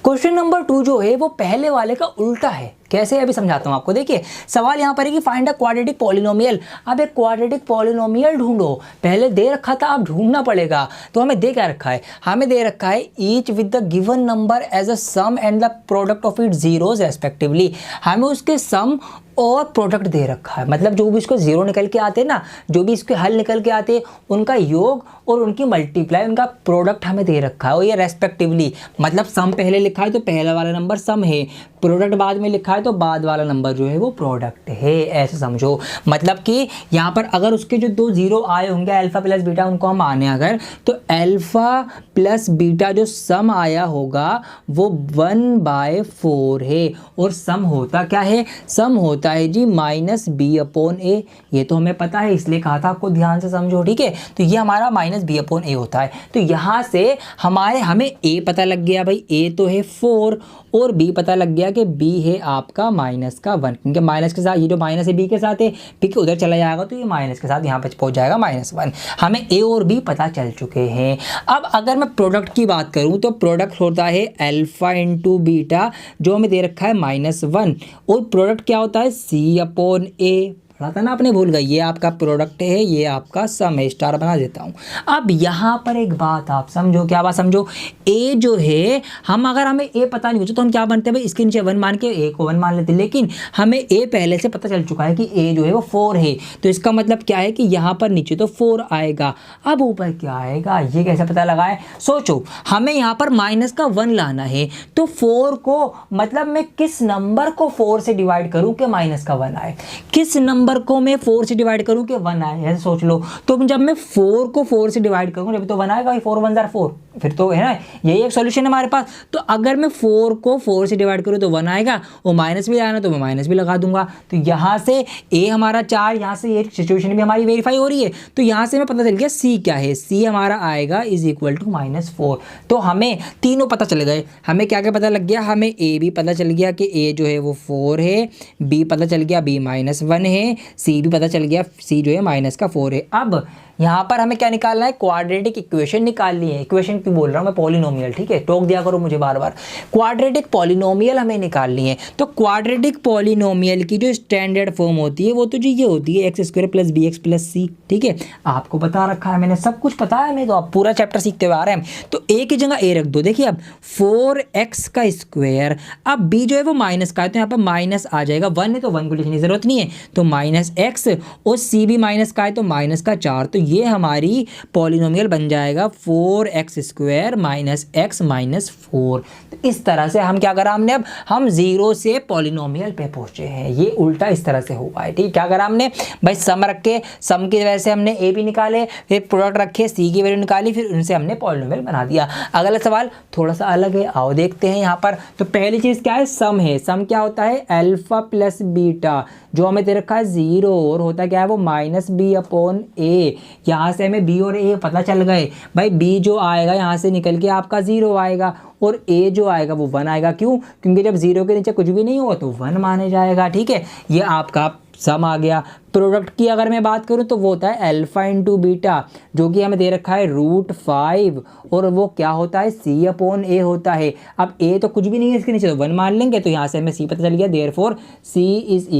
क्वेश्चन नंबर 2 जो है वो पहले वाले का उल्टा है। कैसे, अभी समझाता हूं आपको। देखिए सवाल यहां पर है कि फाइंड अ क्वाड्रेटिक पॉलिनोमियल। अब एक क्वाड्रेटिक पॉलिनोमियल ढूंढो। पहले दे रखा था, अब ढूंढना पड़ेगा। तो हमें दे क्या रखा है, हमें दे रखा है each with the given number as a sum and the product of it zeros respectively. हमें उसके सम और प्रोडक्ट दे रखा है, मतलब जो भी इसको 0 निकल के आते हैं ना, जो भी इसके हल निकल के आते हैं उनका योग और उनकी मल्टीप्लाई, उनका प्रोडक्ट हमें दे रखा है, और ये रेस्पेक्टिवली, मतलब सम पहले लिखा है तो पहला वाला नंबर सम है, प्रोडक्ट बाद में लिखा है तो बाद वाला नंबर जो है वो प्रोडक्ट है, ऐसे समझो। मतलब कि यहाँ पर अगर उसके जो 2 जीरो आए होंगे अल्फा प्लस बीटा, उनको हम माने अगर, तो अल्फा प्लस बीटा जो सम आया होगा वो 1/4 है। और सम होता क्या है? सम होता है जी -b/a। ये तो हमें पता है, इसलिए कहा था आपको ध्यान से समझो, ठीक है। तो ये हमारा -b/a होता है। तो यहाँ से हमें a पता लग गया भाई, a तो है 4 और b पता लग गया कि b है आपका -1, क्योंकि माइनस के साथ ये जो माइनस है b के साथ है, ठीक है, उधर चला जाएगा तो ये माइनस के साथ यहाँ पे पहुँच जाएगा -1। हमें a और b पता चल चुके हैं। अब अगर मैं प्रोडक्ट की बात करूँ तो प्रोडक्ट होता है अल्फा इंटू बीटा, जो हमें दे रखा है -1, और प्रोडक्ट क्या होता है c/a। पढ़ा था ना आपने, भूल गए, ये आपका प्रोडक्ट है, ये आपका सम है, स्टार बना देता हूँ। अब यहाँ पर एक बात आप समझो, क्या बात समझो, a जो है अगर हमें a पता नहीं हो तो हम क्या बनते हैं भाई, इसके नीचे 1 मान के a को 1 मान लेते हैं, लेकिन हमें a पहले से पता चल चुका है कि a जो है वो 4 है। तो इसका मतलब क्या है कि यहाँ पर नीचे तो 4 आएगा, अब ऊपर क्या आएगा ये कैसे पता लगाए? सोचो, हमें यहाँ पर -1 लाना है, तो 4 को मतलब मैं किस नंबर को 4 से डिवाइड करूँ कि -1 आए, किस नंबर को मैं 4 से डिवाइड करूं कि 1 आए, ऐसे सोच लो। तो जब मैं 4 को 4 से डिवाइड करूंगा जब तो 1 आएगा, 4 1 जार 4, फिर तो है ना, यही एक सॉल्यूशन है हमारे पास। तो अगर मैं 4 को 4 से डिवाइड करूं तो 1 आएगा, और माइनस भी आना तो मैं माइनस भी लगा दूंगा। तो यहाँ से a हमारा 4, यहाँ से ये सिचुएशन भी हमारी वेरीफाई हो रही है। तो यहाँ से मैं पता चल गया c क्या है, c हमारा आएगा = -4। तो हमें तीनों पता चल गए। हमें क्या क्या पता लग गया? हमें a भी पता चल गया कि a जो है वो 4 है, b पता चल गया b -1 है, c भी पता चल गया c जो है -4 है। अब यहाँ पर हमें क्या निकालना है? क्वाड्रेटिक इक्वेशन निकालनी है। इक्वेशन क्यों बोल रहा हूँ मैं, पॉलिनोमियल, ठीक है, टोक दिया करो मुझे बार बार। क्वाड्रेटिक पॉलिनोमियल हमें निकालनी है। तो क्वाड्रेटिक पॉलिनोमियल की जो स्टैंडर्ड फॉर्म होती है वो तो जी ये होती है x² + bx + c, ठीक है, आपको बता रखा है मैंने, सब कुछ पता है हमें, तो आप पूरा चैप्टर सीखते हुए आ रहे हैं। तो a की जगह a रख दो। देखिए अब 4x², अब b जो है वो माइनस का है, तो यहाँ पर माइनस आ जाएगा, 1 है तो 1 को लिखने की जरूरत नहीं है, तो -x, और c भी माइनस का है तो -4। तो ये हमारी पॉलिनोमियल बन जाएगा 4x² - x - 4। तो इस तरह से हम क्या करा हमने, अब हम 0 से पॉलिनोमियल पे पहुंचे हैं। ये उल्टा इस तरह से हुआ है, ठीक। क्या करा हमने भाई, सम रखे, सम की वजह से हमने a भी निकाले, फिर प्रोडक्ट रखे, c की वैल्यू निकाली, फिर उनसे हमने पॉलिनोमियल बना दिया। अगला सवाल थोड़ा सा अलग है, आओ देखते हैं यहाँ पर। तो पहली चीज़ क्या है? सम है। सम क्या होता है? अल्फा प्लस बीटा, जो हमें दे रखा है 0, और होता क्या है वो -b/a। यहाँ से हमें b और a पता चल गए भाई। b जो आएगा यहाँ से निकल के आपका 0 आएगा, और a जो आएगा वो 1 आएगा। क्यों? क्योंकि जब 0 के नीचे कुछ भी नहीं होगा तो 1 माने जाएगा, ठीक है। ये आपका सम आ गया। प्रोडक्ट की अगर मैं बात करूं तो वो होता है अल्फा इंटू बीटा, जो कि हमें दे रखा है √5, और वो क्या होता है? c/a होता है। अब a तो कुछ भी नहीं है इसके नीचे, तो 1 मान लेंगे, तो यहाँ से हमें c पता चल गया, देयरफॉर c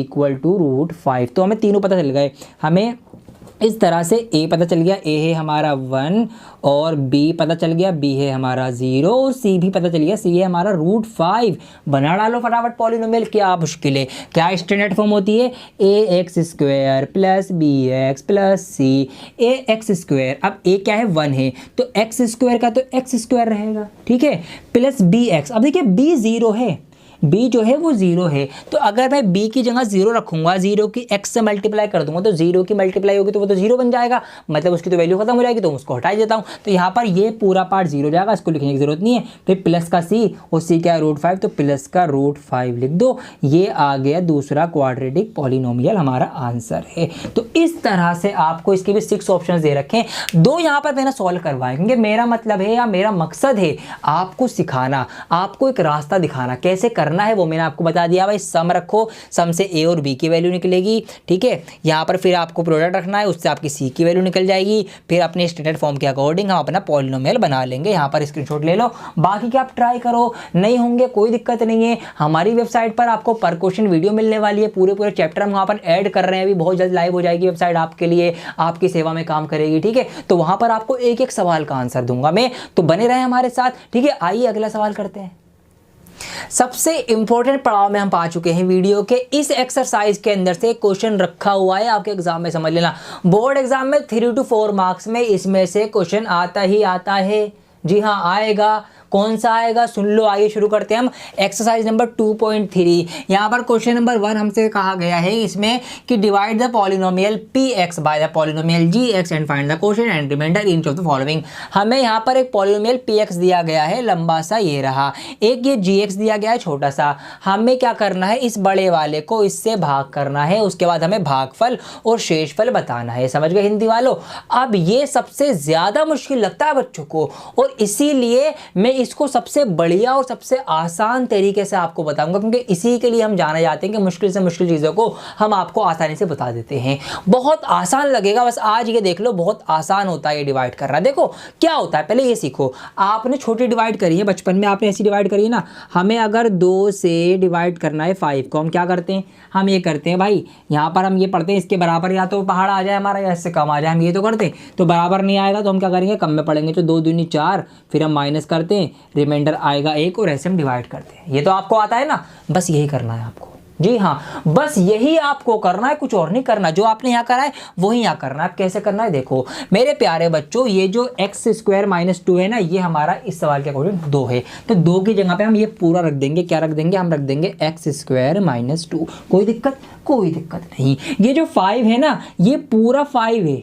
= √5। तो हमें तीनों पता चल गए। हमें इस तरह से a पता चल गया, a है हमारा 1, और b पता चल गया, b है हमारा 0, और c भी पता चल गया, c है हमारा √5। बना डालो फटाफट पॉलिनोमियल, क्या मुश्किल है। क्या स्टैंडर्ड फॉर्म होती है? ax² + bx + c, ax²। अब a क्या है? 1 है, तो x² का तो x² रहेगा, ठीक है, प्लस bx। अब देखिए b 0 है, b जो है वो 0 है, तो अगर मैं b की जगह 0 रखूंगा, 0 की x से मल्टीप्लाई कर दूंगा, तो 0 की मल्टीप्लाई होगी तो वो तो 0 बन जाएगा, मतलब उसकी तो वैल्यू खत्म हो जाएगी, तो उसको हटा देता हूं। तो यहाँ पर ये पूरा पार्ट 0 जाएगा, इसको लिखने की जरूरत नहीं है। फिर प्लस का c, और c क्या है? √5, तो प्लस का √5 लिख दो। ये आ गया दूसरा क्वाड्रेटिक पॉलिनोमियल, हमारा आंसर है। तो इस तरह से आपको इसके भी 6 ऑप्शन दे रखे हैं, 2 यहाँ पर मैंने सॉल्व करवाए, क्योंकि मेरा मतलब है या मेरा मकसद है आपको सिखाना, आपको एक रास्ता दिखाना कैसे करना है, वो मैंने आपको बता दिया। भाई सम रखो, सम से a और b की वैल्यू निकलेगी, ठीक है। यहाँ पर फिर आपको प्रोडक्ट रखना है, उससे आपकी c की वैल्यू निकल जाएगी। फिर अपने स्टैंडर्ड फॉर्म के अकॉर्डिंग हम अपना पॉलिनोमियल बना लेंगे। यहाँ पर स्क्रीनशॉट ले लो, बाकी क्या आप ट्राई करो, नहीं होंगे कोई दिक्कत नहीं है। हमारी वेबसाइट पर आपको पर क्वेश्चन वीडियो मिलने वाली है, पूरे चैप्टर हम वहाँ पर ऐड कर रहे हैं, अभी बहुत जल्द लाइव हो जाएगी वेबसाइट, आपके लिए, आपकी सेवा में काम करेगी, ठीक है। तो वहाँ पर आपको एक एक सवाल का आंसर दूंगा मैं, तो बने रहे हमारे साथ, ठीक है। आइए अगला सवाल करते हैं। सबसे इंपॉर्टेंट पड़ाव में हम पा चुके हैं वीडियो के। इस एक्सरसाइज के अंदर से क्वेश्चन रखा हुआ है आपके एग्जाम में, समझ लेना। बोर्ड एग्जाम में 3 to 4 मार्क्स में इसमें से क्वेश्चन आता ही आता है, जी हाँ आएगा। कौन सा आएगा सुन लो। आइए शुरू करते हैं हम एक्सरसाइज नंबर 2.3। यहाँ पर क्वेश्चन नंबर 1 हमसे कहा गया है इसमें कि divide the polynomial px by the polynomial gx and find the quotient and remainder in of the following. हमें यहाँ पर एक पॉलिनोमियल px दिया गया है, लंबा सा ये रहा, एक ये gx दिया गया है छोटा सा। हमें क्या करना है, इस बड़े वाले को इससे भाग करना है, उसके बाद हमें भागफल और शेषफल बताना है। समझ गए हिंदी वालों। अब ये सबसे ज्यादा मुश्किल लगता है बच्चों को, और इसीलिए मैं इसको सबसे बढ़िया और सबसे आसान तरीके से आपको बताऊंगा, क्योंकि इसी के लिए हम जाने जाते हैं कि मुश्किल से मुश्किल चीज़ों को हम आपको आसानी से बता देते हैं। बहुत आसान लगेगा, बस आज ये देख लो, बहुत आसान होता है ये डिवाइड करना। देखो क्या होता है, पहले ये सीखो। आपने छोटी डिवाइड करी है, बचपन में आपने ऐसी डिवाइड करी है ना। हमें अगर 2 से डिवाइड करना है 5 को, हम क्या करते हैं, हम ये करते हैं भाई, यहाँ पर हम ये पढ़ते हैं इसके बराबर या तो पहाड़ आ जाए हमारा या इससे कम आ जाए, हम ये तो करते हैं। तो बराबर नहीं आएगा तो हम क्या करेंगे, कम में पढ़ेंगे, तो 2 दूनी 4, फिर हम माइनस करते हैं, रिमाइंडर आएगा 1 और ऐसे हम डिवाइड करते हैं। ये तो आपको आता है ना, बस यही करना है आपको। जी हाँ, बस यही आपको करना है, कुछ और नहीं करना। जो आपने यहाँ करा है वही यहाँ करना है। अब कैसे करना है देखो मेरे प्यारे बच्चों, ये जो x² - 2 है ना, ये हमारा इस सवाल के अकॉर्डिंग 2 है, तो 2 की जगह पे हम ये पूरा रख देंगे। क्या रख देंगे, हम रख देंगे x² - 2। कोई दिक्कत, कोई दिक्कत नहीं। ये जो 5 है ना, ये पूरा 5 है,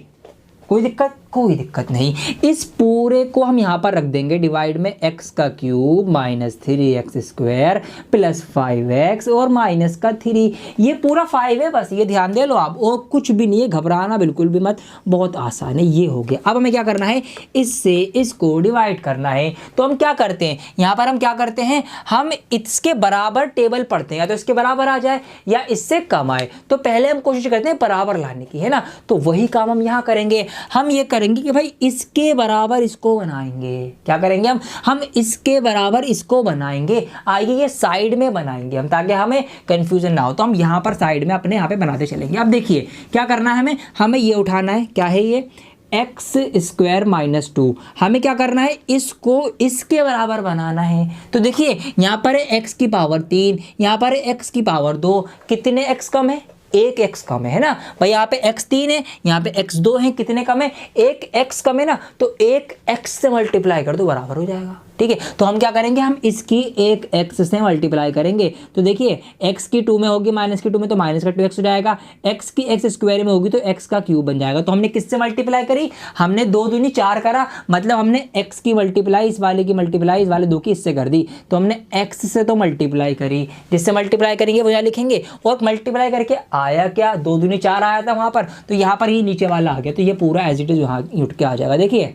कोई दिक्कत, कोई दिक्कत नहीं। इस पूरे को हम यहाँ पर रख देंगे डिवाइड में x³ - 3x² + 5x और -3। ये पूरा 5 है, बस ये ध्यान दे लो आप, और कुछ भी नहीं है, घबराना बिल्कुल भी मत, बहुत आसान है। ये हो गया। अब हमें क्या करना है, इससे इसको डिवाइड करना है। तो हम क्या करते हैं, यहाँ पर हम क्या करते हैं, हम इसके बराबर टेबल पढ़ते हैं, या तो इसके बराबर आ जाए या इससे कम आए। तो पहले हम कोशिश करते हैं बराबर लाने की, है ना। तो वही काम हम यहाँ करेंगे। हम ये करेंगे कि भाई इसके बराबर इसको बनाएंगे। क्या करेंगे हम इसके बराबर इसको बनाएंगे। आइए ये साइड में बनाएंगे हम, ताकि हमें कंफ्यूजन ना हो। तो हम यहाँ पर साइड में अपने यहाँ पे बनाते चलेंगे। अब देखिए क्या करना है, हमें ये उठाना है, क्या है ये, x² - 2। हमें क्या करना है, इसको इसके बराबर बनाना है। तो देखिए यहाँ पर है x की पावर 3, यहाँ पर है x की पावर 2। कितने x कम है, 1 x कम है ना भाई। यहाँ पे x3 है, यहाँ पे x2 है, कितने कम है, 1 x कम है ना। तो 1 x से मल्टीप्लाई कर दो, बराबर हो जाएगा। ठीक है, तो हम क्या करेंगे, हम इसकी 1 x से मल्टीप्लाई करेंगे। तो देखिए x की 2 में होगी, -2 में, तो -2x हो जाएगा। x की x² में होगी तो x का क्यूब बन जाएगा। तो हमने किससे मल्टीप्लाई करी, हमने 2 दूनी 4 करा, मतलब हमने x की मल्टीप्लाई इस वाले की मल्टीप्लाई इस वाले 2 की इससे कर दी। तो हमने x से तो मल्टीप्लाई करी, जिससे मल्टीप्लाई करेंगे वो यहाँ लिखेंगे। और मल्टीप्लाई करके आया क्या, 2 दूनी 4 आया था वहाँ पर, तो यहाँ पर ही नीचे वाला आ गया। तो ये पूरा एज इट इज यहाँ उठ के आ जाएगा। देखिए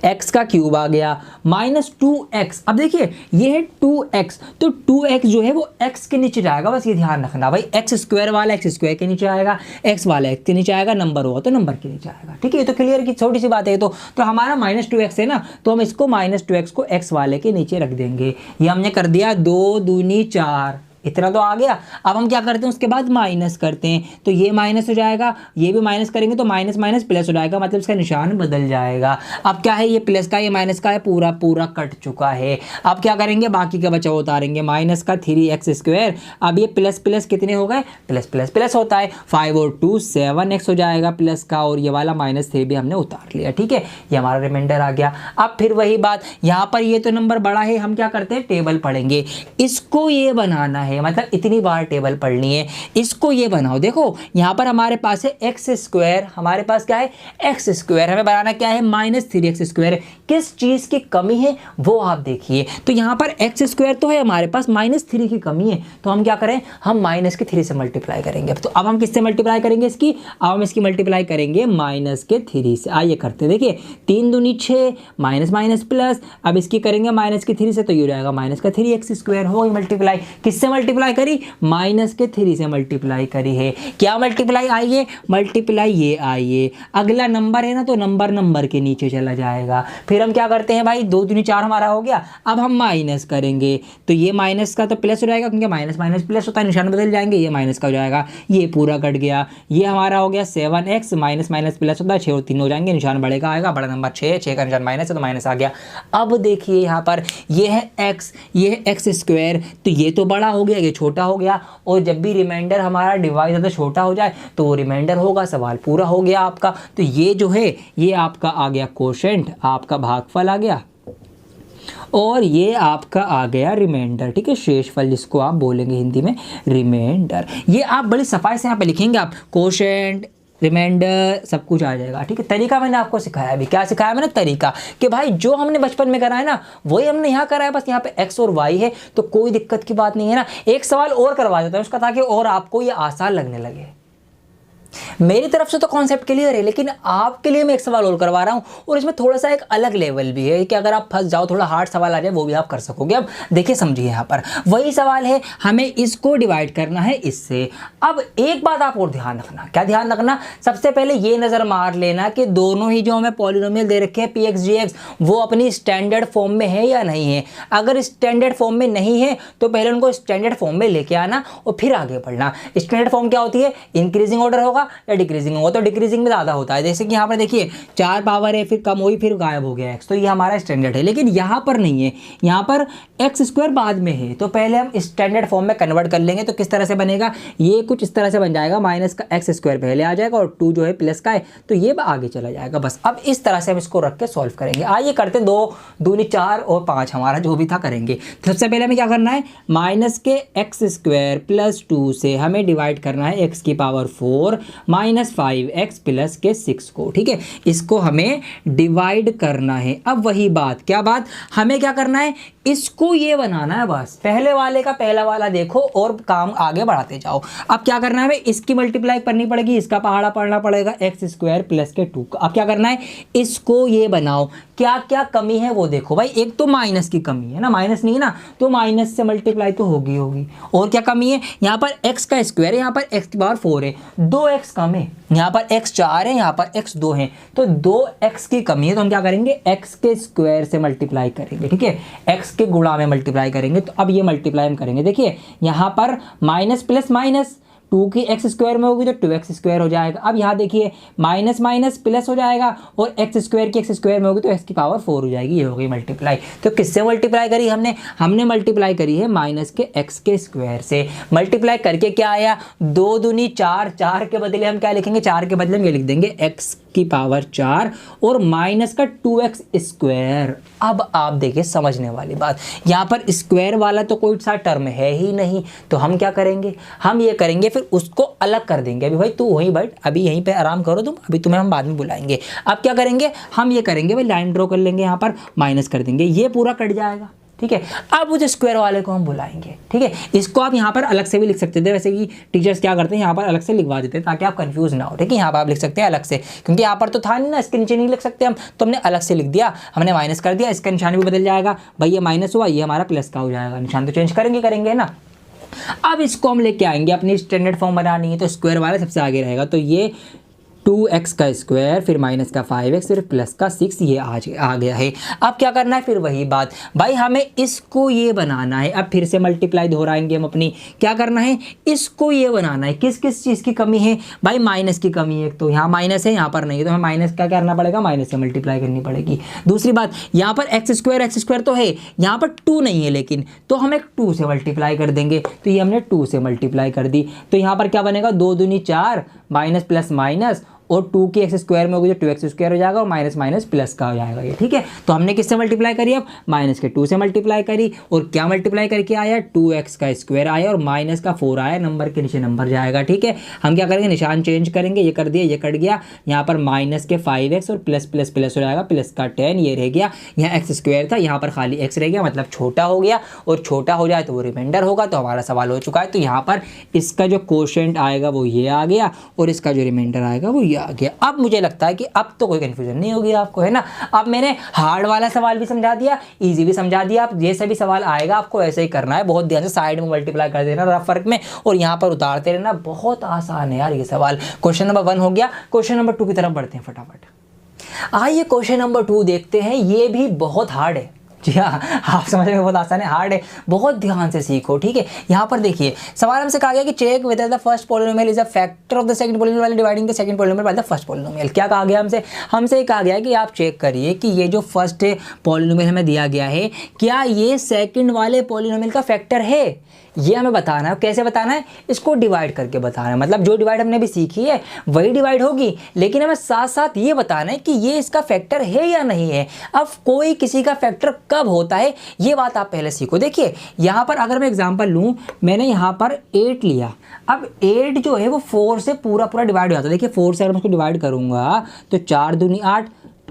x का क्यूब आ गया, -2x। अब देखिए ये है 2x, तो 2x जो है वो x के नीचे जाएगा, बस ये ध्यान रखना भाई। x² वाला x² के नीचे आएगा, x वाला x के नीचे आएगा, नंबर होगा तो नंबर के नीचे आएगा। ठीक है, ये तो क्लियर की छोटी सी बात है। तो हमारा -2x है ना, तो हम इसको -2x को x वाले के नीचे रख देंगे। ये हमने कर दिया, 2 दूनी 4, इतना तो आ गया। अब हम क्या करते हैं, उसके बाद माइनस करते हैं, तो ये माइनस हो जाएगा, ये भी माइनस करेंगे तो माइनस माइनस प्लस हो जाएगा, मतलब इसका निशान बदल जाएगा। अब क्या है, ये प्लस का ये माइनस का है, पूरा पूरा कट चुका है। अब क्या करेंगे, बाकी का बचा उतारेंगे, माइनस का 3x²। अब ये प्लस प्लस कितने हो गए, प्लस प्लस प्लस होता है, 5 और 2 7x हो जाएगा प्लस का, और ये वाला -3 भी हमने उतार लिया। ठीक है, ये हमारा रिमाइंडर आ गया। अब फिर वही बात, यहाँ पर ये तो नंबर बड़ा है, हम क्या करते हैं, टेबल पढ़ेंगे। इसको ये बनाना है, मतलब इतनी बार टेबल पढ़नी है। इसको ये बनाओ, देखो यहाँ पर हमारे पास है x², हमारे पास क्या है x², हमें बनाना क्या है, -3x²। किस चीज की कमी है वो आप देखिए। तो यहाँ पर x² तो है हमारे पास, -3 की कमी है, तो हम क्या करें, हम -3 से मल्टीप्लाई करेंगे। तो अब हम किससे मल्टीप्लाई करेंगे इसकी, अब हम इसकी मल्टीप्लाई करेंगे -3 से। आइए करते, देखिए 3 दूनी 6, माइनस माइनस प्लस। अब इसकी करेंगे -3 से, तो ये हो जाएगा -3x²। हो गई मल्टीप्लाई, किससे मल्टीप्लाई करी, -3 से मल्टीप्लाई करी है। क्या मल्टीप्लाई आई है, मल्टीप्लाई ये आई है। अगला नंबर है ना, तो नंबर के नीचे चला जाएगा। फिर हम क्या करते हैं भाई, 2 दूनी 4 हमारा हो गया। अब हम माइनस करेंगे, तो ये माइनस का तो प्लस हो जाएगा, क्योंकि माइनस माइनस प्लस होता है, निशान बदल जाएंगे, ये माइनस का हो जाएगा, ये पूरा कट गया। ये हमारा हो गया 7x, माइनस माइनस प्लस होता है, 6 और 3 हो जाएंगे, निशान बढ़ेगा आएगा, बड़ा नंबर 6 का निशान माइनस है, तो माइनस आ गया। अब देखिए यहाँ पर ये है x, ये है x², तो ये तो बड़ा हो गया, ये छोटा हो गया। और जब भी रिमाइंडर हमारा डिवाइड ज़्यादा छोटा हो जाए तो वो रिमाइंडर होगा, सवाल पूरा हो गया आपका। तो ये जो है ये आपका आ गया क्वोशिएंट, आपका भागफल आ गया। और ये आपका आ गया रिमाइंडर, ठीक है, शेषफल जिसको आप बोलेंगे हिंदी में रिमाइंडर। ये आप बड़ी सफाई से यहाँ पे लिखेंगे, आप कोशेंट रिमाइंडर सब कुछ आ जाएगा, ठीक है। तरीका मैंने आपको सिखाया अभी, क्या सिखाया मैंने, तरीका, कि भाई जो हमने बचपन में करा है ना वही हमने यहाँ करा है, बस यहाँ पे x और y है, तो कोई दिक्कत की बात नहीं है ना। एक सवाल और करवा देता हूँ उसका, ताकि और आपको ये आसान लगने लगे। मेरी तरफ से तो कॉन्सेप्ट क्लियर है, लेकिन आपके लिए मैं एक सवाल और करवा रहा हूं, और इसमें थोड़ा सा एक अलग लेवल भी है कि अगर आप फंस जाओ, थोड़ा हार्ड सवाल आ जाए, वो भी आप कर सकोगे। अब देखिए समझिए, यहाँ पर वही सवाल है, हमें इसको डिवाइड करना है इससे। अब एक बात आप और ध्यान रखना, क्या ध्यान रखना, सबसे पहले ये नजर मार लेना कि दोनों ही जो हमें पॉलिनोमियल दे रखे हैं px dx, वो अपनी स्टैंडर्ड फॉर्म में है या नहीं है। अगर स्टैंडर्ड फॉर्म में नहीं है तो पहले उनको स्टैंडर्ड फॉर्म में लेके आना और फिर आगे बढ़ना। स्टैंडर्ड फॉर्म क्या होती है, इंक्रीजिंग ऑर्डर होगा या डिक्रीजिंग होगा, तो डिक्रीजिंग में ज़्यादा होता है। जैसे कि यहाँ पर देखिए 4 पावर है, फिर कम हुई, फिर गायब हो गया x, तो ये हमारा स्टैंडर्ड है। लेकिन यहाँ पर नहीं है, यहाँ पर एक्स स्क्वायर बाद में है, तो पहले हम स्टैंडर्ड फॉर्म में कन्वर्ट कर लेंगे। तो किस तरह से बनेगा, ये कुछ इस तरह से बन जाएगा, माइनस का एक्स स्क्वायर पहले आ जाएगा और 2 जो है प्लस का है, तो ये आगे चला जाएगा। बस अब इस तरह से हम इसको रख के सॉल्व करेंगे। आइए करते हैं, 2 दूनी 4 और 5 हमारा जो भी था करेंगे। सबसे पहले हमें क्या करना है, माइनस के एक्स स्क्वायर प्लस 2 से हमें डिवाइड करना है x की पावर 4 माइनस 5x प्लस के 6 को, ठीक है, इसको हमें डिवाइड करना है। अब वही बात, क्या बात, हमें क्या करना है, इसको ये बनाना है, बस पहले वाले का पहला वाला देखो और काम आगे बढ़ाते जाओ। अब क्या करना है, इसकी मल्टीप्लाई करनी पड़ेगी, इसका पहाड़ा पढ़ना पड़ेगा एक्स स्क्वायर प्लस के 2 का। अब क्या करना है, इसको ये बनाओ, क्या क्या कमी है वो देखो भाई। एक तो माइनस की कमी है ना, माइनस नहीं है ना, तो माइनस से मल्टीप्लाई तो होगी। और क्या कमी है, यहाँ पर एक्स का स्क्वायर है, यहाँ पर एक्स की पावर 4 है, 2x कम है, यहाँ पर x 4 है, यहाँ पर x 2 है, तो 2x की कमी है। तो हम क्या करेंगे, x के स्क्वायर से मल्टीप्लाई करेंगे, ठीक है, x के गुणा में मल्टीप्लाई करेंगे। तो अब ये मल्टीप्लाई हम करेंगे, देखिए यहाँ पर माइनस प्लस माइनस 2 की एक्स स्क्वायर में होगी तो 2x स्क्वायर हो जाएगा। अब यहाँ देखिए माइनस माइनस प्लस हो जाएगा और एक्स स्क्वायर की एक्स स्क्वायर में होगी तो x की पावर 4 हो जाएगी, ये हो गई मल्टीप्लाई। तो किससे मल्टीप्लाई करी हमने मल्टीप्लाई करी है माइनस के x के स्क्वायर से। मल्टीप्लाई करके क्या आया, 2 दूनी 4, 4 के बदले हम क्या लिखेंगे, 4 के बदले हम ये लिख देंगे x की पावर 4 और माइनस का 2x स्क्वायर। अब आप देखिए समझने वाली बात, यहाँ पर स्क्वायर वाला तो कोई सा टर्म है ही नहीं, तो हम क्या करेंगे, हम ये करेंगे फिर उसको अलग कर देंगे। अभी भाई तू वहीं बैठ, अभी यहीं पे आराम करो तुम, अभी तुम्हें हम बाद में बुलाएंगे। अब क्या करेंगे, हम ये करेंगे भाई, लाइन ड्रॉ कर लेंगे, यहाँ पर माइनस कर देंगे, ये पूरा कट जाएगा, ठीक है। अब उस स्क्वायर वाले को हम बुलाएंगे, ठीक है। इसको आप यहाँ पर अलग से भी लिख सकते थे, वैसे कि टीचर्स क्या करते हैं, यहाँ पर अलग से लिखवा देते हैं ताकि आप कंफ्यूज ना हो, ठीक है। यहाँ पर आप लिख सकते हैं अलग से, क्योंकि यहाँ पर तो था नहीं ना, इसके नीचे नहीं लिख सकते हम, तो हमने अलग से लिख दिया, हमने माइनस कर दिया, इसका निशान भी बदल जाएगा भाई, ये माइनस हुआ, ये हमारा प्लस का हो जाएगा, निशान तो चेंज करेंगे ना। अब इसको हम लेके आएंगे, अपनी स्टैंडर्ड फॉर्म बनानी है, तो स्क्वायर वाला सबसे आगे रहेगा, तो ये 2x का स्क्वायर फिर माइनस का 5x फिर प्लस का 6, ये आ गया है। अब क्या करना है, फिर वही बात भाई, हमें इसको ये बनाना है। अब फिर से मल्टीप्लाई दोहराएंगे हम अपनी, क्या करना है, इसको ये बनाना है। किस किस चीज़ की कमी है भाई, माइनस की कमी है, तो यहाँ माइनस है, यहाँ पर नहीं है, तो हमें माइनस का क्या करना पड़ेगा, माइनस से मल्टीप्लाई करनी पड़ेगी। दूसरी बात, यहाँ पर एक्स स्क्वायर तो है, यहाँ पर 2 नहीं है लेकिन, तो हम एक 2 से मल्टीप्लाई कर देंगे, तो ये हमने 2 से मल्टीप्लाई कर दी, तो यहाँ पर क्या बनेगा, 2 दूनी 4 माइनस प्लस माइनस और 2 की एक्स स्क्वायर में होगी तो 2x स्क्वायर हो जाएगा और माइनस माइनस प्लस का हो जाएगा ये, ठीक है। तो हमने किससे मल्टीप्लाई करी, अब माइनस के 2 से मल्टीप्लाई करी, और क्या मल्टीप्लाई करके आया, 2x का स्क्वायर आया और माइनस का 4 आया, नंबर के नीचे नंबर जाएगा, ठीक है। हम क्या करेंगे, निशान चेंज करेंगे, ये कर दिया, ये कट गया, यहाँ पर माइनस के 5x और प्लस प्लस प्लस हो जाएगा, प्लस का 10, ये रह गया, यहाँ एक्स स्क्वायर था, यहाँ पर खाली x रह गया, मतलब छोटा हो गया, और छोटा हो जाए तो वो रिमाइंडर होगा, तो हमारा सवाल हो चुका है। तो यहाँ पर इसका जो कोशेंट आएगा वो ये आ गया और इसका जो रिमाइंडर आएगा वो ये आ गया। अब मुझे लगता है कि अब तो कोई कंफ्यूजन नहीं होगी आपको, है ना। अब मैंने हार्ड वाला सवाल भी समझा दिया, इजी भी समझा दिया। अब जैसे भी सवाल आएगा आपको ऐसे ही करना है, बहुत ध्यान से साइड में मल्टीप्लाई कर देना रफ वर्क में और यहाँ पर उतारते रहना। बहुत आसान है यार ये सवाल। क्वेश्चन नंबर 1 हो गया, क्वेश्चन नंबर 2 की तरफ बढ़ते हैं फटाफट। आइए क्वेश्चन नंबर 2 देखते हैं। ये भी बहुत हार्ड है, जी हाँ, आप समझ में बहुत आसान है, हार्ड है, बहुत ध्यान से सीखो, ठीक है। यहाँ पर देखिए सवाल हमसे कहा गया कि check whether the first polynomial is a factor of the second polynomial while dividing the second polynomial by the first polynomial. क्या कहा गया हमसे ये कहा गया कि आप चेक करिए कि ये जो फर्स्ट पॉलिनोमियल हमें दिया गया है क्या ये सेकंड वाले पॉलिनोमियल का फैक्टर है ये हमें बताना है। कैसे बताना है? इसको डिवाइड करके बताना है। मतलब जो डिवाइड हमने भी सीखी है वही डिवाइड होगी, लेकिन हमें साथ साथ ये बताना है कि ये इसका फैक्टर है या नहीं है। अब कोई किसी का फैक्टर कब होता है ये बात आप पहले सीखो। देखिए यहाँ पर अगर मैं एग्जांपल लूँ, मैंने यहाँ पर 8 लिया। अब 8 जो है वो 4 से पूरा पूरा डिवाइड हो जाता है। देखिए 4 से अगर मैं उसको डिवाइड करूँगा तो 4 दूनी 8,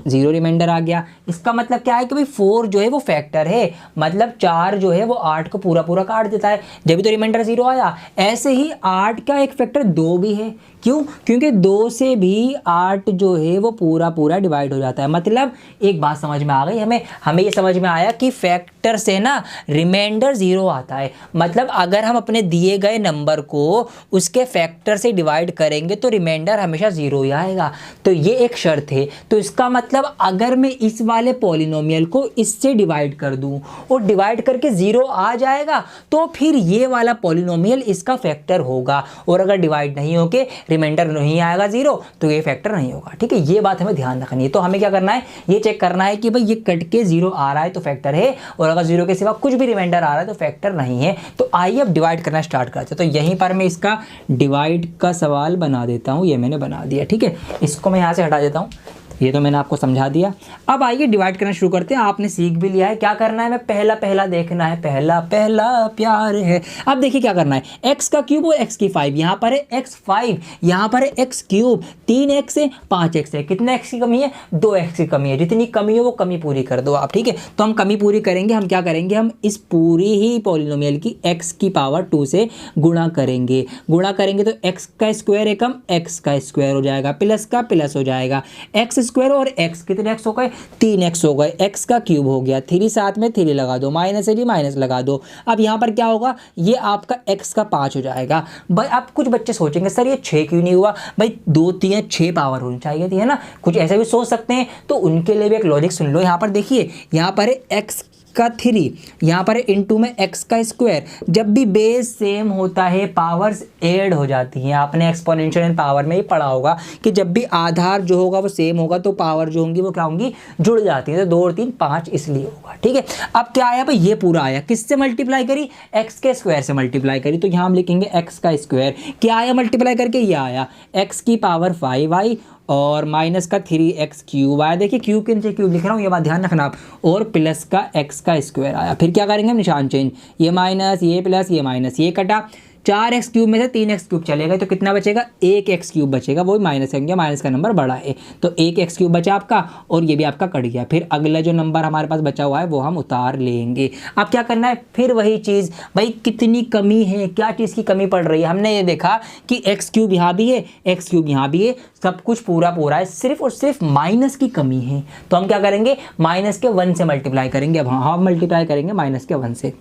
0 रिमाइंडर आ गया। इसका मतलब क्या है कि भाई 4 जो है वो फैक्टर है, मतलब 4 जो है वो 8 को पूरा पूरा काट देता है, जब भी तो रिमाइंडर 0 आया। ऐसे ही 8 का एक फैक्टर 2 भी है। क्यों? क्योंकि 2 से भी 8 जो है वो पूरा पूरा डिवाइड हो जाता है। मतलब एक बात समझ में आ गई हमें ये समझ में आया कि फैक्टर से ना रिमाइंडर 0 आता है। मतलब अगर हम अपने दिए गए नंबर को उसके फैक्टर से डिवाइड करेंगे तो रिमाइंडर हमेशा 0 ही आएगा। तो ये एक शर्त है। तो इसका मतलब अगर मैं इस वाले पॉलिनोमियल को इससे डिवाइड कर दूं और डिवाइड करके 0 आ जाएगा तो फिर ये वाला पॉलिनोमियल इसका फैक्टर होगा। और अगर डिवाइड नहीं होके रिमाइंडर नहीं आएगा 0 तो ये फैक्टर नहीं होगा। ठीक है, ये बात हमें ध्यान रखनी है। तो हमें क्या करना है, ये चेक करना है कि भाई ये कट के 0 आ रहा है तो फैक्टर है, और अगर 0 के सिवा कुछ भी रिमाइंडर आ रहा है तो फैक्टर नहीं है। तो आइए अब डिवाइड करना स्टार्ट करते हैं। तो यहीं पर मैं इसका डिवाइड का सवाल बना देता हूँ। ये मैंने बना दिया। ठीक है, इसको मैं यहाँ से हटा देता हूँ। ये तो मैंने आपको समझा दिया। अब आइए डिवाइड करना शुरू करते हैं। आपने सीख भी लिया है क्या करना है, मैं पहला पहला देखना है, पहला पहला प्यार है। अब देखिए क्या करना है, x का क्यूब और x की 5, यहाँ पर है x 5, यहाँ पर है x क्यूब, 3x है 5x है। कितना x की कमी है? 2x की कमी है। जितनी कमी हो वो कमी पूरी कर दो आप। ठीक है, तो हम कमी पूरी करेंगे। हम क्या करेंगे, हम इस पूरी ही पॉलिनोमियल की x की पावर 2 से गुणा करेंगे। गुणा करेंगे तो x का स्क्वायर एकम x का स्क्वायर हो जाएगा, प्लस का प्लस हो जाएगा, x स्क्वायर और x कितने x हो गए? 3x हो गए। x का क्यूब हो गया, 3 साथ में 3 लगा दो, माइनस है माइनस लगा दो। अब यहाँ पर क्या होगा, ये आपका x का 5 हो जाएगा। भाई अब कुछ बच्चे सोचेंगे सर ये 6 क्यों नहीं हुआ? भाई 2 3 6 पावर होनी चाहिए थी, है ना। कुछ ऐसे भी सोच सकते हैं, तो उनके लिए भी एक लॉजिक सुन लो। यहाँ पर देखिए, यहाँ पर है x का 3, यहाँ पर इनटू में x का स्क्वायर। जब भी बेस सेम होता है पावर्स ऐड हो जाती हैं। आपने एक्सपोनेंशियल एंड पावर में ही पढ़ा होगा कि जब भी आधार जो होगा वो सेम होगा तो पावर जो होंगी वो क्या होंगी? जुड़ जाती है। तो 2 और 3 5 इसलिए होगा। ठीक है, अब क्या आया भाई, ये पूरा आया। किससे मल्टीप्लाई करी? x के स्क्वायर से मल्टीप्लाई करी। तो यहाँ हम लिखेंगे x का स्क्वायर। क्या आया मल्टीप्लाई करके? ये आया x की पावर 5 आई और माइनस का 3x क्यूब आया। देखिए क्यूब के नीचे क्यूब लिख रहा हूँ, ये बात ध्यान रखना आप। और प्लस का x का स्क्वायर आया। फिर क्या करेंगे हम? निशान चेंज, ये माइनस, ये प्लस, ये माइनस, ये कटा। 4x क्यूब में से 3x क्यूब चलेगा तो कितना बचेगा? 1x क्यूब बचेगा। वो माइनस करेंगे, माइनस का नंबर बड़ा है तो 1x क्यूब बचा आपका, और ये भी आपका कट गया। फिर अगला जो नंबर हमारे पास बचा हुआ है वो हम उतार लेंगे। अब क्या करना है, फिर वही चीज़, भाई कितनी कमी है, क्या चीज़ की कमी पड़ रही है। हमने ये देखा कि x क्यूब यहाँ भी है, x क्यूब यहाँ भी है, सब कुछ पूरा पूरा है, सिर्फ और सिर्फ माइनस की कमी है। तो हम क्या करेंगे, माइनस के 1 से मल्टीप्लाई करेंगे। अब हाँ मल्टीप्लाई करेंगे माइनस के 1 से।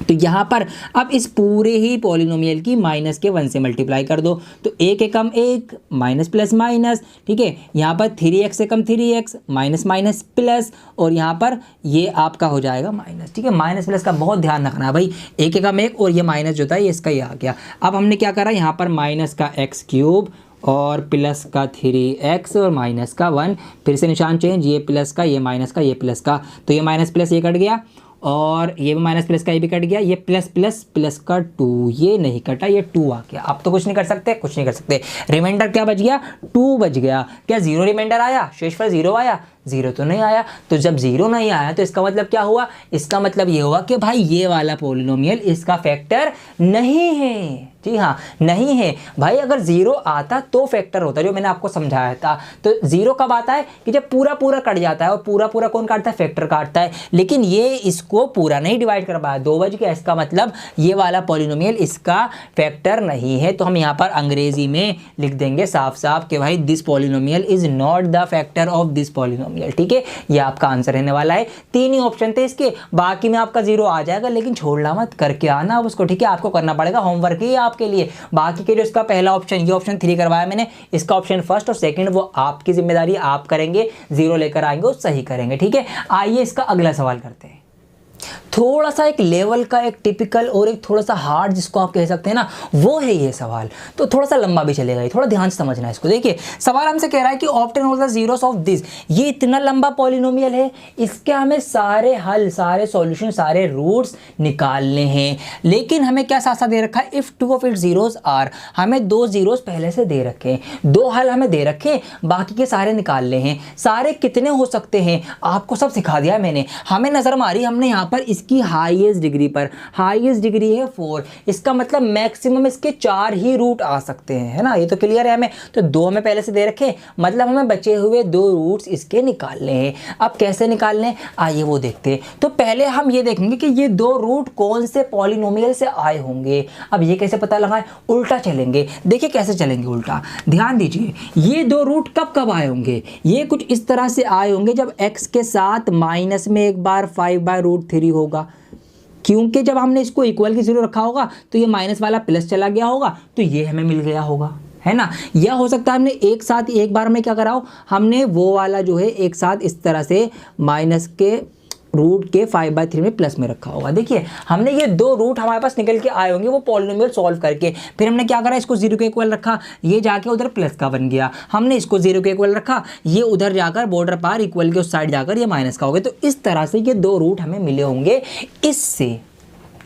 तो यहाँ पर अब इस पूरे ही पॉलिनोमियल की माइनस के 1 से मल्टीप्लाई कर दो। तो 1 एकम 1, माइनस प्लस माइनस। ठीक है, यहाँ पर 3x एकम 3x, माइनस माइनस प्लस, और यहाँ पर ये आपका हो जाएगा माइनस। ठीक है, माइनस प्लस का बहुत ध्यान रखना है भाई। 1 एकम 1 और ये माइनस जो था ये इसका ये आ गया। अब हमने क्या करा, यहाँ पर माइनस का x क्यूब और प्लस का 3x और माइनस का 1, फिर से निशान चेंज, ये प्लस का, ये माइनस का, ये प्लस का। तो ये माइनस प्लस ये कट गया, और ये माइनस प्लस का ये भी कट गया। ये प्लस प्लस प्लस का 2, ये नहीं कटा, ये 2 आ गया। अब तो कुछ नहीं कर सकते, कुछ नहीं कर सकते। रिमाइंडर क्या बच गया? 2 बच गया। क्या 0 रिमाइंडर आया? शेषफल 0 आया? 0 तो नहीं आया। तो जब 0 नहीं आया तो इसका मतलब क्या हुआ? इसका मतलब ये हुआ कि भाई ये वाला पॉलिनोमियल इसका फैक्टर नहीं है। जी हाँ, नहीं है भाई। अगर 0 आता तो फैक्टर होता, जो मैंने आपको समझाया था। तो 0 कब आता है? कि जब पूरा पूरा कट जाता है, और पूरा पूरा कौन काटता है? फैक्टर काटता है। लेकिन ये इसको पूरा नहीं डिवाइड कर पाया, 2 बज गया। इसका मतलब ये वाला पॉलिनोमियल इसका फैक्टर नहीं है। तो हम यहाँ पर अंग्रेजी में लिख देंगे साफ साफ कि भाई this polynomial is not the factor of this polynomial. ठीक है, ये आपका आंसर रहने वाला है। 3 ही ऑप्शन थे इसके, बाकी में आपका 0 आ जाएगा, लेकिन छोड़ना मत, करके आना अब उसको। ठीक है, आपको करना पड़ेगा, होमवर्क ही आपके लिए। बाकी के जो इसका पहला ऑप्शन, ये ऑप्शन 3 करवाया मैंने, इसका ऑप्शन फर्स्ट और सेकंड वो आपकी जिम्मेदारी, आप करेंगे। 0 लेकर आएंगे और सही करेंगे। ठीक है, आइए इसका अगला सवाल करते हैं। थोड़ा सा एक लेवल का, एक टिपिकल और एक थोड़ा सा हार्ड जिसको आप कह सकते हैं ना, वो है ये सवाल। तो थोड़ा सा लंबा भी चलेगा, थोड़ा ध्यान से समझना है इसको। देखिए सवाल हमसे कह रहा है कि obtain all the zeros of this, ये इतना लंबा पॉलिनोमियल है, इसके हमें सारे हल, सारे सॉल्यूशन, सारे रूट्स निकालने हैं। लेकिन हमें क्या साथ साथ दे रखा है, if two of its zeros are, हमें 2 जीरोस पहले से दे रखे हैं, 2 हल हमें दे रखे हैं, बाकी के सारे निकालने हैं। सारे कितने हो सकते हैं आपको सब सिखा दिया मैंने। हमें नजर मारी हमने यहाँ पर इसकी हाईएस्ट डिग्री पर, हाईएस्ट डिग्री है 4, इसका मतलब मैक्सिमम इसके 4 ही रूट आ सकते हैं, है ना, ये तो क्लियर है हमें। तो 2 हमें पहले से दे रखे, मतलब हमें बचे हुए 2 रूट्स इसके निकालने हैं। अब कैसे निकालने हैं आइए वो देखते हैं। तो पहले हम ये देखेंगे कि ये 2 रूट कौन से पॉलिनोमियल से आए होंगे। अब ये कैसे पता लगाएं, उल्टा चलेंगे। देखिए कैसे चलेंगे उल्टा, ध्यान दीजिए। ये 2 रूट कब कब आए होंगे, ये कुछ इस तरह से आए होंगे जब x के साथ माइनस में एक बार 5/√3 होगा, क्योंकि जब हमने इसको इक्वल की 0 रखा होगा तो ये माइनस वाला प्लस चला गया होगा, तो ये हमें मिल गया होगा, है ना। या हो सकता है हमने एक साथ एक बार में क्या करा हो, हमने वो वाला जो है एक साथ इस तरह से माइनस के रूट के 5/3 में प्लस में रखा होगा। देखिए हमने ये 2 रूट हमारे पास निकल के आए होंगे वो पॉलिनोमियल सॉल्व करके, फिर हमने क्या करा, इसको 0 के इक्वल रखा, ये जाके उधर प्लस का बन गया, हमने इसको 0 के इक्वल रखा, ये उधर जाकर बॉर्डर पार इक्वल के उस साइड जाकर ये माइनस का हो गया। तो इस तरह से ये 2 रूट हमें मिले होंगे इससे,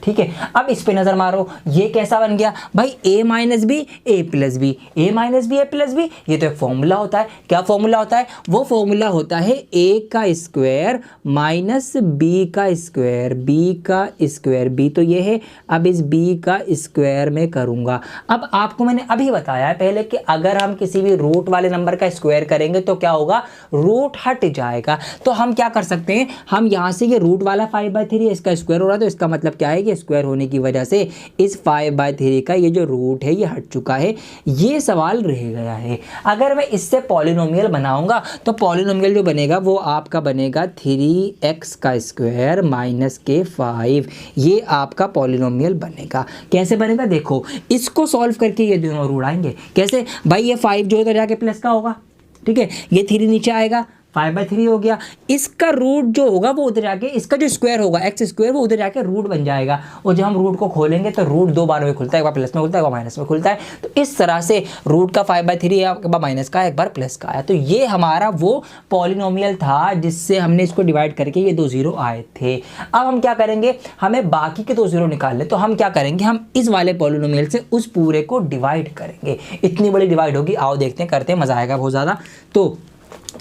ठीक है। अब इस पे नजर मारो, ये कैसा बन गया भाई, a minus b a plus b, a minus b a plus b, ये तो एक फॉर्मूला होता है। क्या फॉर्मूला होता है, वो फॉर्मूला होता है a का स्क्वायर माइनस b का स्क्वायर, b का स्क्वायर, b तो ये है। अब इस b का स्क्वायर में करूंगा। अब आपको मैंने अभी बताया है पहले कि अगर हम किसी भी रूट वाले नंबर का स्क्वायर करेंगे तो क्या होगा, रूट हट जाएगा। तो हम क्या कर सकते हैं, हम यहाँ से ये रूट वाला 5/3 इसका स्क्वायर हो रहा है, तो इसका मतलब क्या है कि स्क्वायर होने की वजह से इस 5/3 का ये जो रूट है ये हट चुका है। ये सवाल रह गया है। अगर मैं इससे पॉलिनोमियल बनाऊंगा तो पॉलिनोमियल जो बनेगा वो आपका बनेगा 3x का स्क्वायर माइनस के 5, ये आपका पॉलिनोमियल बनेगा। कैसे बनेगा देखो, इसको सॉल्व करके ये दोनों रूट आएंगे। कैसे भाई, ये 5 जो है तो जाके प्लस का होगा, ठीक है, ये 3 नीचे आएगा, 5/3 हो गया। इसका रूट जो होगा वो उधर जाके, इसका जो स्क्वायर होगा x स्क्वायर, वो उधर जाके रूट बन जाएगा। और जब हम रूट को खोलेंगे तो रूट 2 बार में खुलता है, एक बार प्लस में खुलता है, एक बार माइनस में खुलता है। तो इस तरह से रूट का 5/3 एक बार माइनस का, एक बार प्लस का आया। तो ये हमारा वो पॉलिनोमियल था जिससे हमने इसको डिवाइड करके ये 2 जीरो आए थे। अब हम क्या करेंगे, हमें बाकी के 2 जीरो निकालने, तो हम क्या करेंगे, हम इस वाले पॉलिनोमियल से उस पूरे को डिवाइड करेंगे। इतनी बड़ी डिवाइड होगी, आओ देखते हैं, करते हैं, मजा आएगा बहुत ज़्यादा। तो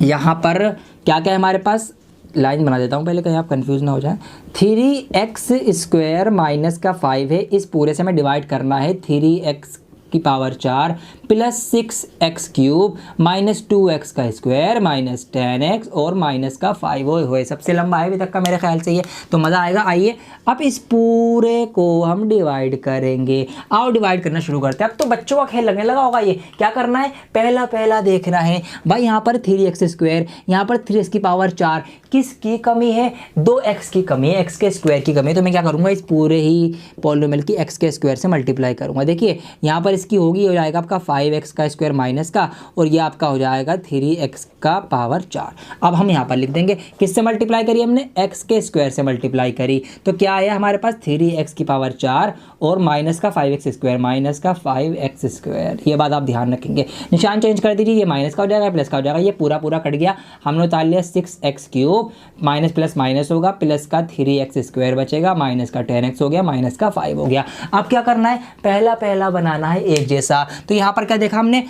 यहाँ पर क्या क्या है हमारे पास, लाइन बना देता हूँ पहले कहीं आप कंफ्यूज ना हो जाए। 3x स्क्वायर माइनस का 5 है, इस पूरे से हमें डिवाइड करना है 3x की power 4 plus 6x cube minus 2x का स्क्वायर माइनस 10x और माइनस का 5 हुए। सबसे लंबा है अभी तक का मेरे ख्याल से ये, तो मज़ा आएगा। आइए अब इस पूरे को हम डिवाइड करेंगे। आओ डिवाइड करना शुरू करते हैं। अब तो बच्चों का खेल लगने लगा होगा। ये क्या करना है, पहला पहला देखना है भाई। यहाँ पर 3x स्क्वायर, यहाँ पर 3x की पावर 4, किसकी कमी है, 2x की कमी है, x के स्क्वायर की कमी है। तो मैं क्या करूँगा, इस पूरे ही पॉलिनोमियल की x के स्क्वायर से मल्टीप्लाई करूँगा। देखिए यहाँ पर इसकी होगी, हो जाएगा आपका 5x का स्क्वायर माइनस का, और ये आपका हो जाएगा 3x का पावर 4। अब हम यहाँ पर लिख देंगे, किससे मल्टीप्लाई करी हमने, x के स्क्वायर से मल्टीप्लाई करी। तो क्या आया हमारे पास 3x की पावर 4 और माइनस का 5x स्क्वायर, माइनस का 5x स्क्वायर। ये बात आप ध्यान रखेंगे, निशान चेंज कर दीजिए, ये माइनस का हो जाएगा, प्लस का हो जाएगा, ये पूरा पूरा कट गया। हमने उतार लिया 6x cube, minus plus minus होगा, प्लस का 3x स्क्वायर बचेगा, माइनस का 10x हो गया, माइनस का 5 हो गया। अब क्या करना है, पहला पहला बनाना है एक जैसा। तो यहाँ पर क्या देखा हमने,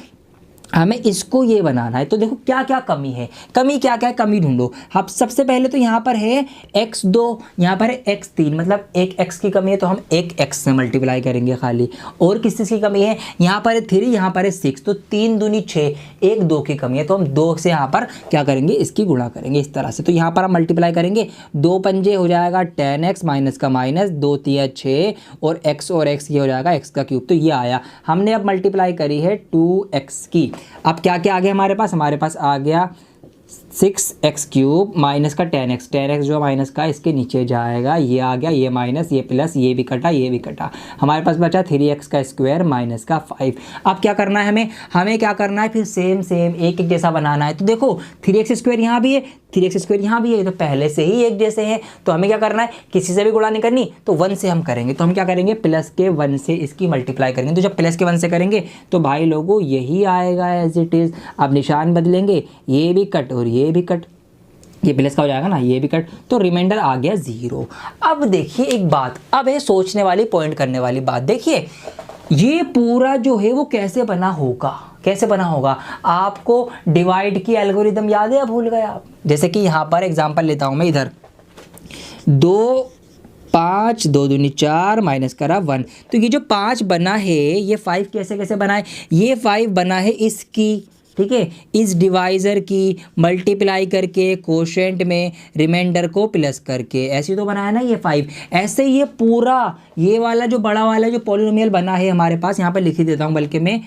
हमें इसको ये बनाना है। तो देखो क्या क्या कमी है, कमी क्या क्या है, कमी ढूंढो। अब सबसे पहले तो यहाँ पर है x2, यहाँ पर है x3, मतलब एक x की कमी है तो हम एक x से मल्टीप्लाई करेंगे खाली। और किस चीज़ की कमी है, यहाँ पर है 3, यहाँ पर है 6, तो 3 दूनी 6, 1 2 की कमी है, तो हम 2 से यहाँ पर क्या करेंगे, इसकी गुणा करेंगे इस तरह से। तो यहाँ पर हम मल्टीप्लाई करेंगे, 2 पंजे हो जाएगा 10x माइनस का माइनस, 2 3 6 और x ये हो जाएगा x का क्यूब। तो ये आया। हमने अब मल्टीप्लाई करी है 2x की। अब क्या क्या आ गया हमारे पास आ गया 6x क्यूब माइनस का 10x जो माइनस का इसके नीचे जाएगा, ये आ गया, ये माइनस, ये प्लस, ये भी कटा, ये भी कटा। हमारे पास बचा 3x का स्क्वायर माइनस का 5। अब क्या करना है हमें क्या करना है, फिर सेम एक एक जैसा बनाना है। तो देखो 3x स्क्वायर यहाँ भी है, 3x² यहाँ भी है, तो पहले से ही एक जैसे हैं, तो हमें क्या करना है, किसी से भी गुणा नहीं करनी, तो 1 से हम करेंगे। तो हम क्या करेंगे, प्लस के 1 से इसकी मल्टीप्लाई करेंगे। तो जब प्लस के 1 से करेंगे तो भाई लोगों यही आएगा एज इट इज़। अब निशान बदलेंगे, ये भी कट और ये भी कट, ये प्लस का हो जाएगा ना, ये भी कट, तो रिमाइंडर आ गया 0। अब देखिए एक बात, अब है सोचने वाली, पॉइंट करने वाली बात। देखिए ये पूरा जो है वो कैसे बना होगा, कैसे बना होगा। आपको डिवाइड की एल्गोरिदम याद है या भूल गए आप? जैसे कि यहाँ पर एग्जांपल लेता हूँ मैं, इधर 2 5 2 दूनी 4 माइनस करा 1, तो ये जो 5 बना है ये 5 कैसे कैसे बना है, ये 5 बना है इसकी, ठीक है, इस डिवाइज़र की मल्टीप्लाई करके कोशेंट में रिमाइंडर को प्लस करके, ऐसे तो बनाया ना ये 5। ऐसे ये पूरा ये वाला जो बड़ा वाला जो पॉलिनोमियल बना है हमारे पास, यहाँ पर लिख ही देता हूँ बल्कि मैं,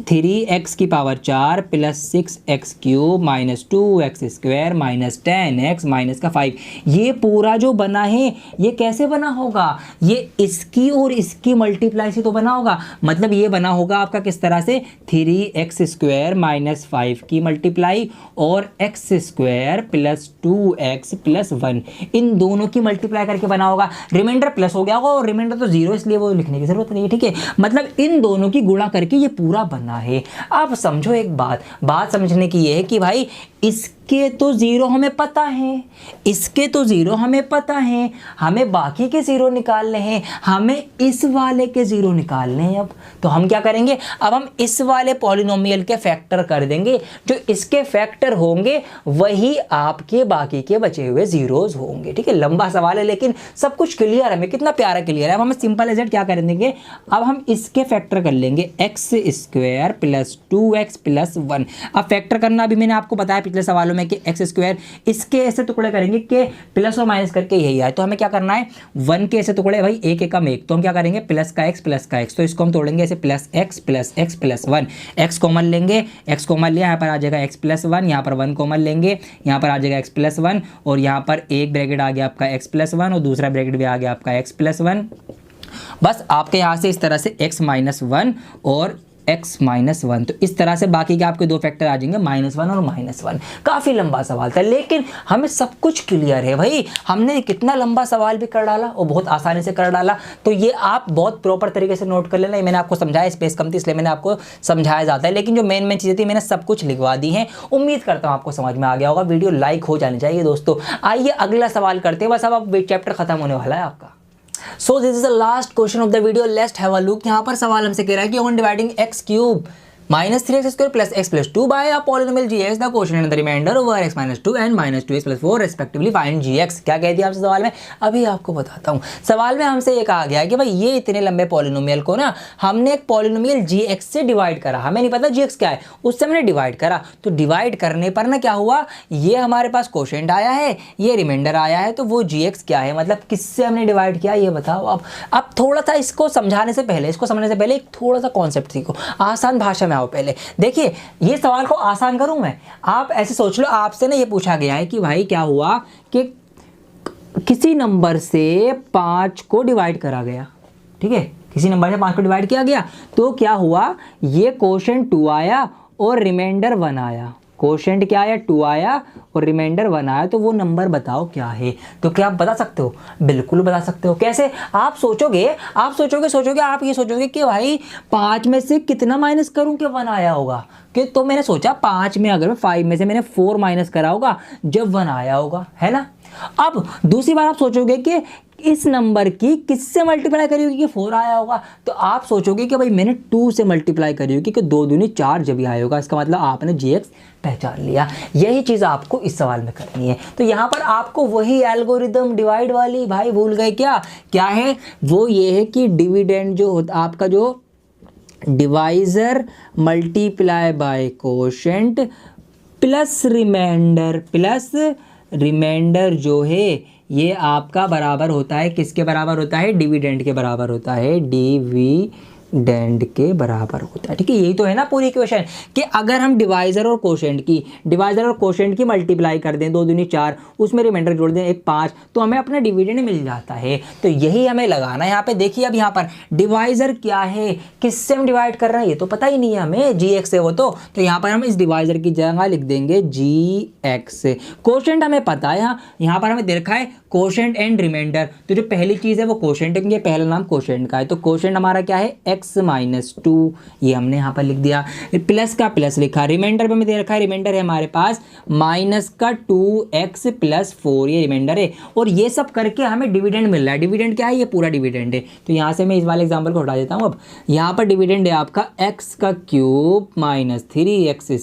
3x की power 4 plus 6x³ minus 2x² minus 10x minus का 5, ये पूरा जो बना है ये कैसे बना होगा, ये इसकी और इसकी मल्टीप्लाई से तो बना होगा। मतलब ये बना होगा आपका किस तरह से, 3x² माइनस 5 की मल्टीप्लाई और x² प्लस 2x प्लस 1, इन दोनों की मल्टीप्लाई करके बना होगा। रिमाइंडर प्लस हो गया होगा और रिमाइंडर तो 0 इसलिए वो लिखने की जरूरत नहीं है, ठीक है। मतलब इन दोनों की गुणा करके ये पूरा बना है। अब समझो एक बात समझने की ये है कि भाई इसके तो 0 हमें पता है, इसके तो 0 हमें पता है, हमें बाकी के 0 निकालने हैं, हमें इस वाले के 0 निकालने हैं। अब तो हम क्या करेंगे, अब हम इस वाले पॉलिनोमियल के फैक्टर कर देंगे, जो इसके फैक्टर होंगे वही आपके बाकी के बचे हुए जीरोज होंगे, ठीक है। लंबा सवाल है लेकिन सब कुछ क्लियर है, हमें कितना प्यारा क्लियर है। अब हमें सिंपल एज क्या कर देंगे, अब हम इसके फैक्टर कर लेंगे, x² प्लस 2x प्लस 1। अब फैक्टर करना अभी मैंने आपको बताया पिछले सवालों में कि x² इसके ऐसे टुकड़े करेंगे कि प्लस और माइनस करके यही आए, तो हमें क्या करना है, 1 के ऐसे टुकड़े, भाई एक एक कम एक, तो हम क्या करेंगे प्लस का x, तो इसको हम तोड़ेंगे ऐसे plus x plus 1, x common लेंगे, x कॉमन लिया, यहाँ पर आ जाएगा x प्लस 1, यहाँ पर 1 कॉमन लेंगे, यहाँ पर आ जाएगा x प्लस 1, और यहाँ पर एक ब्रैकेट आ गया आपका x प्लस 1 और दूसरा ब्रैकेट भी आ गया आपका x प्लस 1। बस आपके यहाँ से इस तरह से x माइनस 1 और x माइनस 1, तो इस तरह से बाकी के आपके दो फैक्टर आ जाएंगे -1 और -1। काफ़ी लंबा सवाल था लेकिन हमें सब कुछ क्लियर है भाई, हमने कितना लंबा सवाल भी कर डाला और बहुत आसानी से कर डाला। तो ये आप बहुत प्रॉपर तरीके से नोट कर लेना। ये मैंने आपको समझाया, स्पेस कम थी इसलिए मैंने आपको समझाया जाता है, लेकिन जो मेन चीज़ें थी मैंने सब कुछ लिखवा दी हैं। उम्मीद करता हूँ आपको समझ में आ गया होगा। वीडियो लाइक हो जानी चाहिए दोस्तों। आइए अगला सवाल करते हैं, बस अब चैप्टर खत्म होने वाला है आपका। So this is the last question of the video. Let's have a look. यहाँ पर सवाल हमसे कह रहा है कि on dividing x³ minus 3x² plus x plus 2 by a polynomial gx, the quotient and the remainder over x minus 2 and minus 2x plus 4 respectively find gx। क्या कह दिया आपसे सवाल में, अभी आपको बताता हूँ। सवाल में हमसे ये कहा गया कि भाई ये इतने लंबे पॉलिनोमियल को ना हमने एक पॉलिनोमियल gx से डिवाइड करा, हमें नहीं पता gx क्या है, उससे हमने डिवाइड करा। तो डिवाइड करने पर ना क्या हुआ, ये हमारे पास क्वोशिएंट आया है, ये रिमाइंडर आया है, तो वो gx क्या है, मतलब किससे हमने डिवाइड किया ये बताओ। अब थोड़ा सा इसको समझाने से पहले, इसको समझने से पहले एक थोड़ा सा कॉन्सेप्ट सीखो, आसान भाषा में आओ। पहले देखिए ये सवाल को आसान करूं मैं, आप ऐसे सोच लो, आपसे ना ये पूछा गया है कि भाई क्या हुआ कि किसी नंबर से 5 को डिवाइड करा गया, ठीक है, किसी नंबर से 5 को डिवाइड किया गया, तो क्या हुआ, ये क्वोशिएंट 2 आया और रिमाइंडर 1 आया। क्वोशिएंट क्या आया, 2 आया और रिमाइंडर 1 आया, तो वो नंबर बताओ क्या है। तो क्या आप बता सकते हो, बिल्कुल बता सकते हो। कैसे, आप सोचोगे आप ये सोचोगे कि भाई 5 में से कितना माइनस करूं कि 1 आया होगा, कि तो मैंने सोचा 5 में अगर 5 में से मैंने 4 माइनस करा होगा जब 1 आया होगा, है ना। अब दूसरी बार आप सोचोगे कि इस नंबर की किससे मल्टीप्लाई करी होगी कि 4 आया होगा, तो आप सोचोगे कि भाई मैंने 2 से मल्टीप्लाई करी होगी कि 2 दूनी 4 जब भी आया होगा। इसका मतलब आपने gx पहचान लिया। यही चीज़ आपको इस सवाल में करनी है। तो यहाँ पर आपको वही एल्गोरिदम डिवाइड वाली, भाई भूल गए क्या है, वो ये है कि डिविडेंड जो होता आपका, जो divisor multiply by quotient plus remainder जो है ये आपका बराबर होता है, किसके बराबर होता है, डिविडेंड के बराबर होता है, डिविडेंड डिविडेंड के बराबर होता है। ठीक है, यही तो है ना पूरी इक्वेशन कि अगर हम डिवाइजर और कोशेंट की मल्टीप्लाई कर दें, 2 दूनी 4, उसमें रिमाइंडर जोड़ दें 1 5, तो हमें अपना डिविडेंड मिल जाता है। तो यही हमें लगाना है यहाँ पे। देखिए अब यहाँ पर डिवाइजर क्या है, किससे हम डिवाइड कर रहे हैं ये तो पता ही नहीं है हमें, gx है वो तो यहाँ पर हम इस डिवाइजर की जगह लिख देंगे gx। कोशेंट हमें पता है, यहाँ पर हमें दे रखा है कोशेंट एंड रिमाइंडर, तो जो पहली चीज़ है वो कोशेंट है, पहला नाम कोशेंट का है, तो कोशेंट हमारा क्या है x - 2, ये हमने यहाँ पर लिख दिया, प्लस का प्लस लिखा, रिमाइंडर पे हमें दे रखा है, रिमाइंडर है हमारे पास माइनस का 2x + 4, ये रिमाइंडर है, और ये सब करके हमें डिविडेंड मिल रहा है। डिविडेंड क्या है, ये पूरा डिविडेंड है। तो यहाँ से मैं इस वाले एग्जाम्पल को हटा देता हूँ। अब यहाँ पर डिविडेंड है आपका x³ - 3x²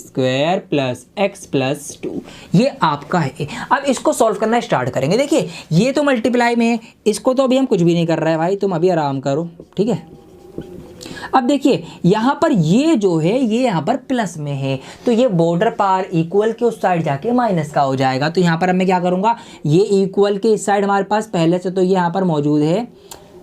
+ x + 2, ये आपका है। अब इसको सॉल्व करना स्टार्ट करेंगे। देखिए ये तो मल्टीप्लाई में है, इसको तो अभी हम कुछ भी नहीं कर रहे हैं भाई, तुम अभी आराम करो, ठीक है। अब देखिए यहाँ पर ये जो है ये यहाँ पर प्लस में है, तो ये बॉर्डर पार इक्वल के उस साइड जाके माइनस का हो जाएगा। तो यहाँ पर मैं क्या करूँगा, ये इक्वल के इस साइड हमारे पास पहले से तो ये यहाँ पर मौजूद है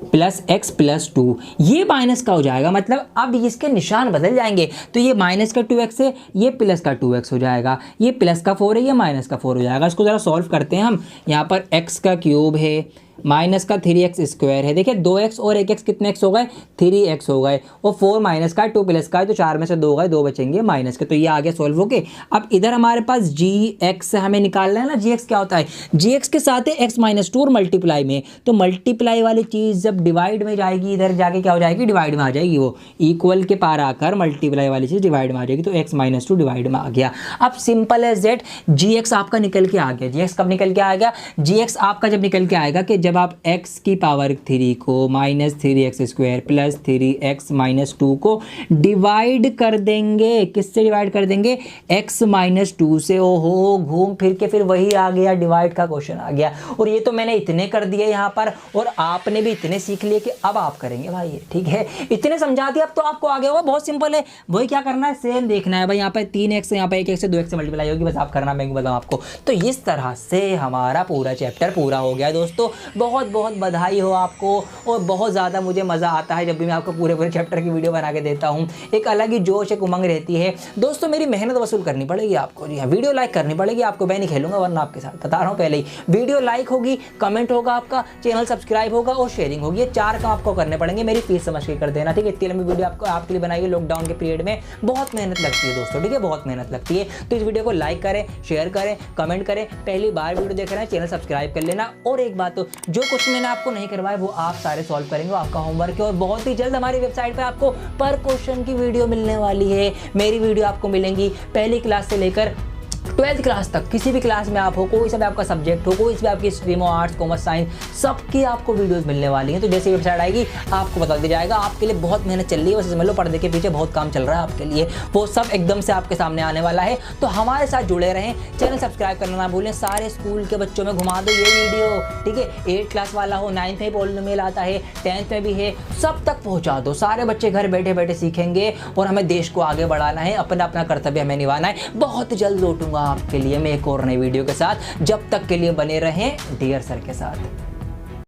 +x + 2, ये माइनस का हो जाएगा, मतलब अब इसके निशान बदल जाएंगे। तो ये माइनस का 2x है, ये प्लस का 2x हो जाएगा, ये प्लस का 4 है, ये माइनस का 4 हो जाएगा। इसको ज़रा सॉल्व करते हैं हम। यहाँ पर x³ है, माइनस का 3x² है, देखिए 2x और 1x कितने x हो गए, 3x हो गए, और 4 माइनस का 2 प्लस का है, तो 4 में से 2 गए, 2 बचेंगे माइनस के, तो ये आ गया सॉल्व होके। अब इधर हमारे पास gx हमें निकालना है ना, gx क्या होता है, gx के साथ है x - 2 और मल्टीप्लाई में, तो मल्टीप्लाई वाली चीज़ जब डिवाइड में जाएगी इधर जाके क्या हो जाएगी, डिवाइड में आ जाएगी, वो इक्वल के पार आकर मल्टीप्लाई वाली चीज़ डिवाइड में आ जाएगी, तो x - 2 डिवाइड में आ गया। अब सिंपल एज दैट gx आपका निकल के आ गया। gx कब निकल के आएगा, gx आपका जब निकल के आएगा कि जब आप x³ को -3x² + 3x - 2 को डिवाइड कर देंगे, किससे डिवाइड कर देंगे, x - 2 से। ओहो, घूम फिर के फिर वही आ गया, डिवाइड का क्वेश्चन आ गया। और ये तो मैंने इतने कर दिए यहाँ पर, और आपने भी इतने सीख लिए कि अब आप करेंगे भाई, ठीक है, इतने समझा दिया, अब तो आपको आ गया होगा। बहुत सिंपल है, वही क्या करना है, सेम देखना है भाई। यहाँ पर 3x, यहाँ पर 1x से 2x से मल्टीप्लाई होगी, बस आप करना, मैं बताऊँ आपको। तो इस तरह से हमारा पूरा चैप्टर पूरा हो गया दोस्तों। बहुत बहुत बधाई हो आपको, और बहुत ज़्यादा मुझे मज़ा आता है जब भी मैं आपको पूरे चैप्टर की वीडियो बना के देता हूँ। एक अलग ही जोश, एक उमंग रहती है दोस्तों। मेरी मेहनत वसूल करनी पड़ेगी आपको, जी हाँ, वीडियो लाइक करनी पड़ेगी आपको। मैं नहीं खेलूंगा वरना आपके साथ, बता रहा हूँ पहले ही। वीडियो लाइक होगी, कमेंट होगा आपका, चैनल सब्सक्राइब होगा और शेयरिंग होगी, ये 4 काम आपको करने पड़ेंगे। मेरी फीस समझ के कर देना, ठीक है। इतनी लंबी वीडियो आपके लिए बनाई है लॉकडाउन के पीरियड में, बहुत मेहनत लगती है दोस्तों, ठीक है, बहुत मेहनत लगती है। तो इस वीडियो को लाइक करें, शेयर करें, कमेंट करें। पहली बार वीडियो देख रहे हैं, चैनल सब्सक्राइब कर लेना। और एक बात, तो जो कुछ मैंने आपको नहीं करवाया वो आप सारे सॉल्व करेंगे, आपका होमवर्क है। और बहुत ही जल्द हमारी वेबसाइट पे आपको पर क्वेश्चन की वीडियो मिलने वाली है। मेरी वीडियो आपको मिलेंगी पहली क्लास से लेकर 12th क्लास तक, किसी भी क्लास में आप हो, कोई सा भी आपका सब्जेक्ट हो, कोई सी भी आपकी स्ट्रीम हो, आर्ट्स, कॉमर्स, साइंस, सबकी आपको वीडियोस मिलने वाली हैं। तो जैसे वेबसाइट आएगी आपको बता दिया जाएगा। आपके लिए बहुत मेहनत चल रही है, बस समझ लो पर्दे के पीछे बहुत काम चल रहा है आपके लिए, वो सब एकदम से आपके सामने आने वाला है। तो हमारे साथ जुड़े रहें, चैनल सब्सक्राइब करना ना भूलें। सारे स्कूल के बच्चों में घुमा दो ये वीडियो, ठीक है। 8th क्लास वाला हो, 9th में पॉलिनोमियल आता है, 10th में भी है, सब तक पहुँचा दो। सारे बच्चे घर बैठे बैठे सीखेंगे, और हमें देश को आगे बढ़ाना है, अपना कर्तव्य हमें निभाना है। बहुत जल्द लौटूंगा आपके लिए मैं एक और नई वीडियो के साथ। जब तक के लिए बने रहें डियर सर के साथ।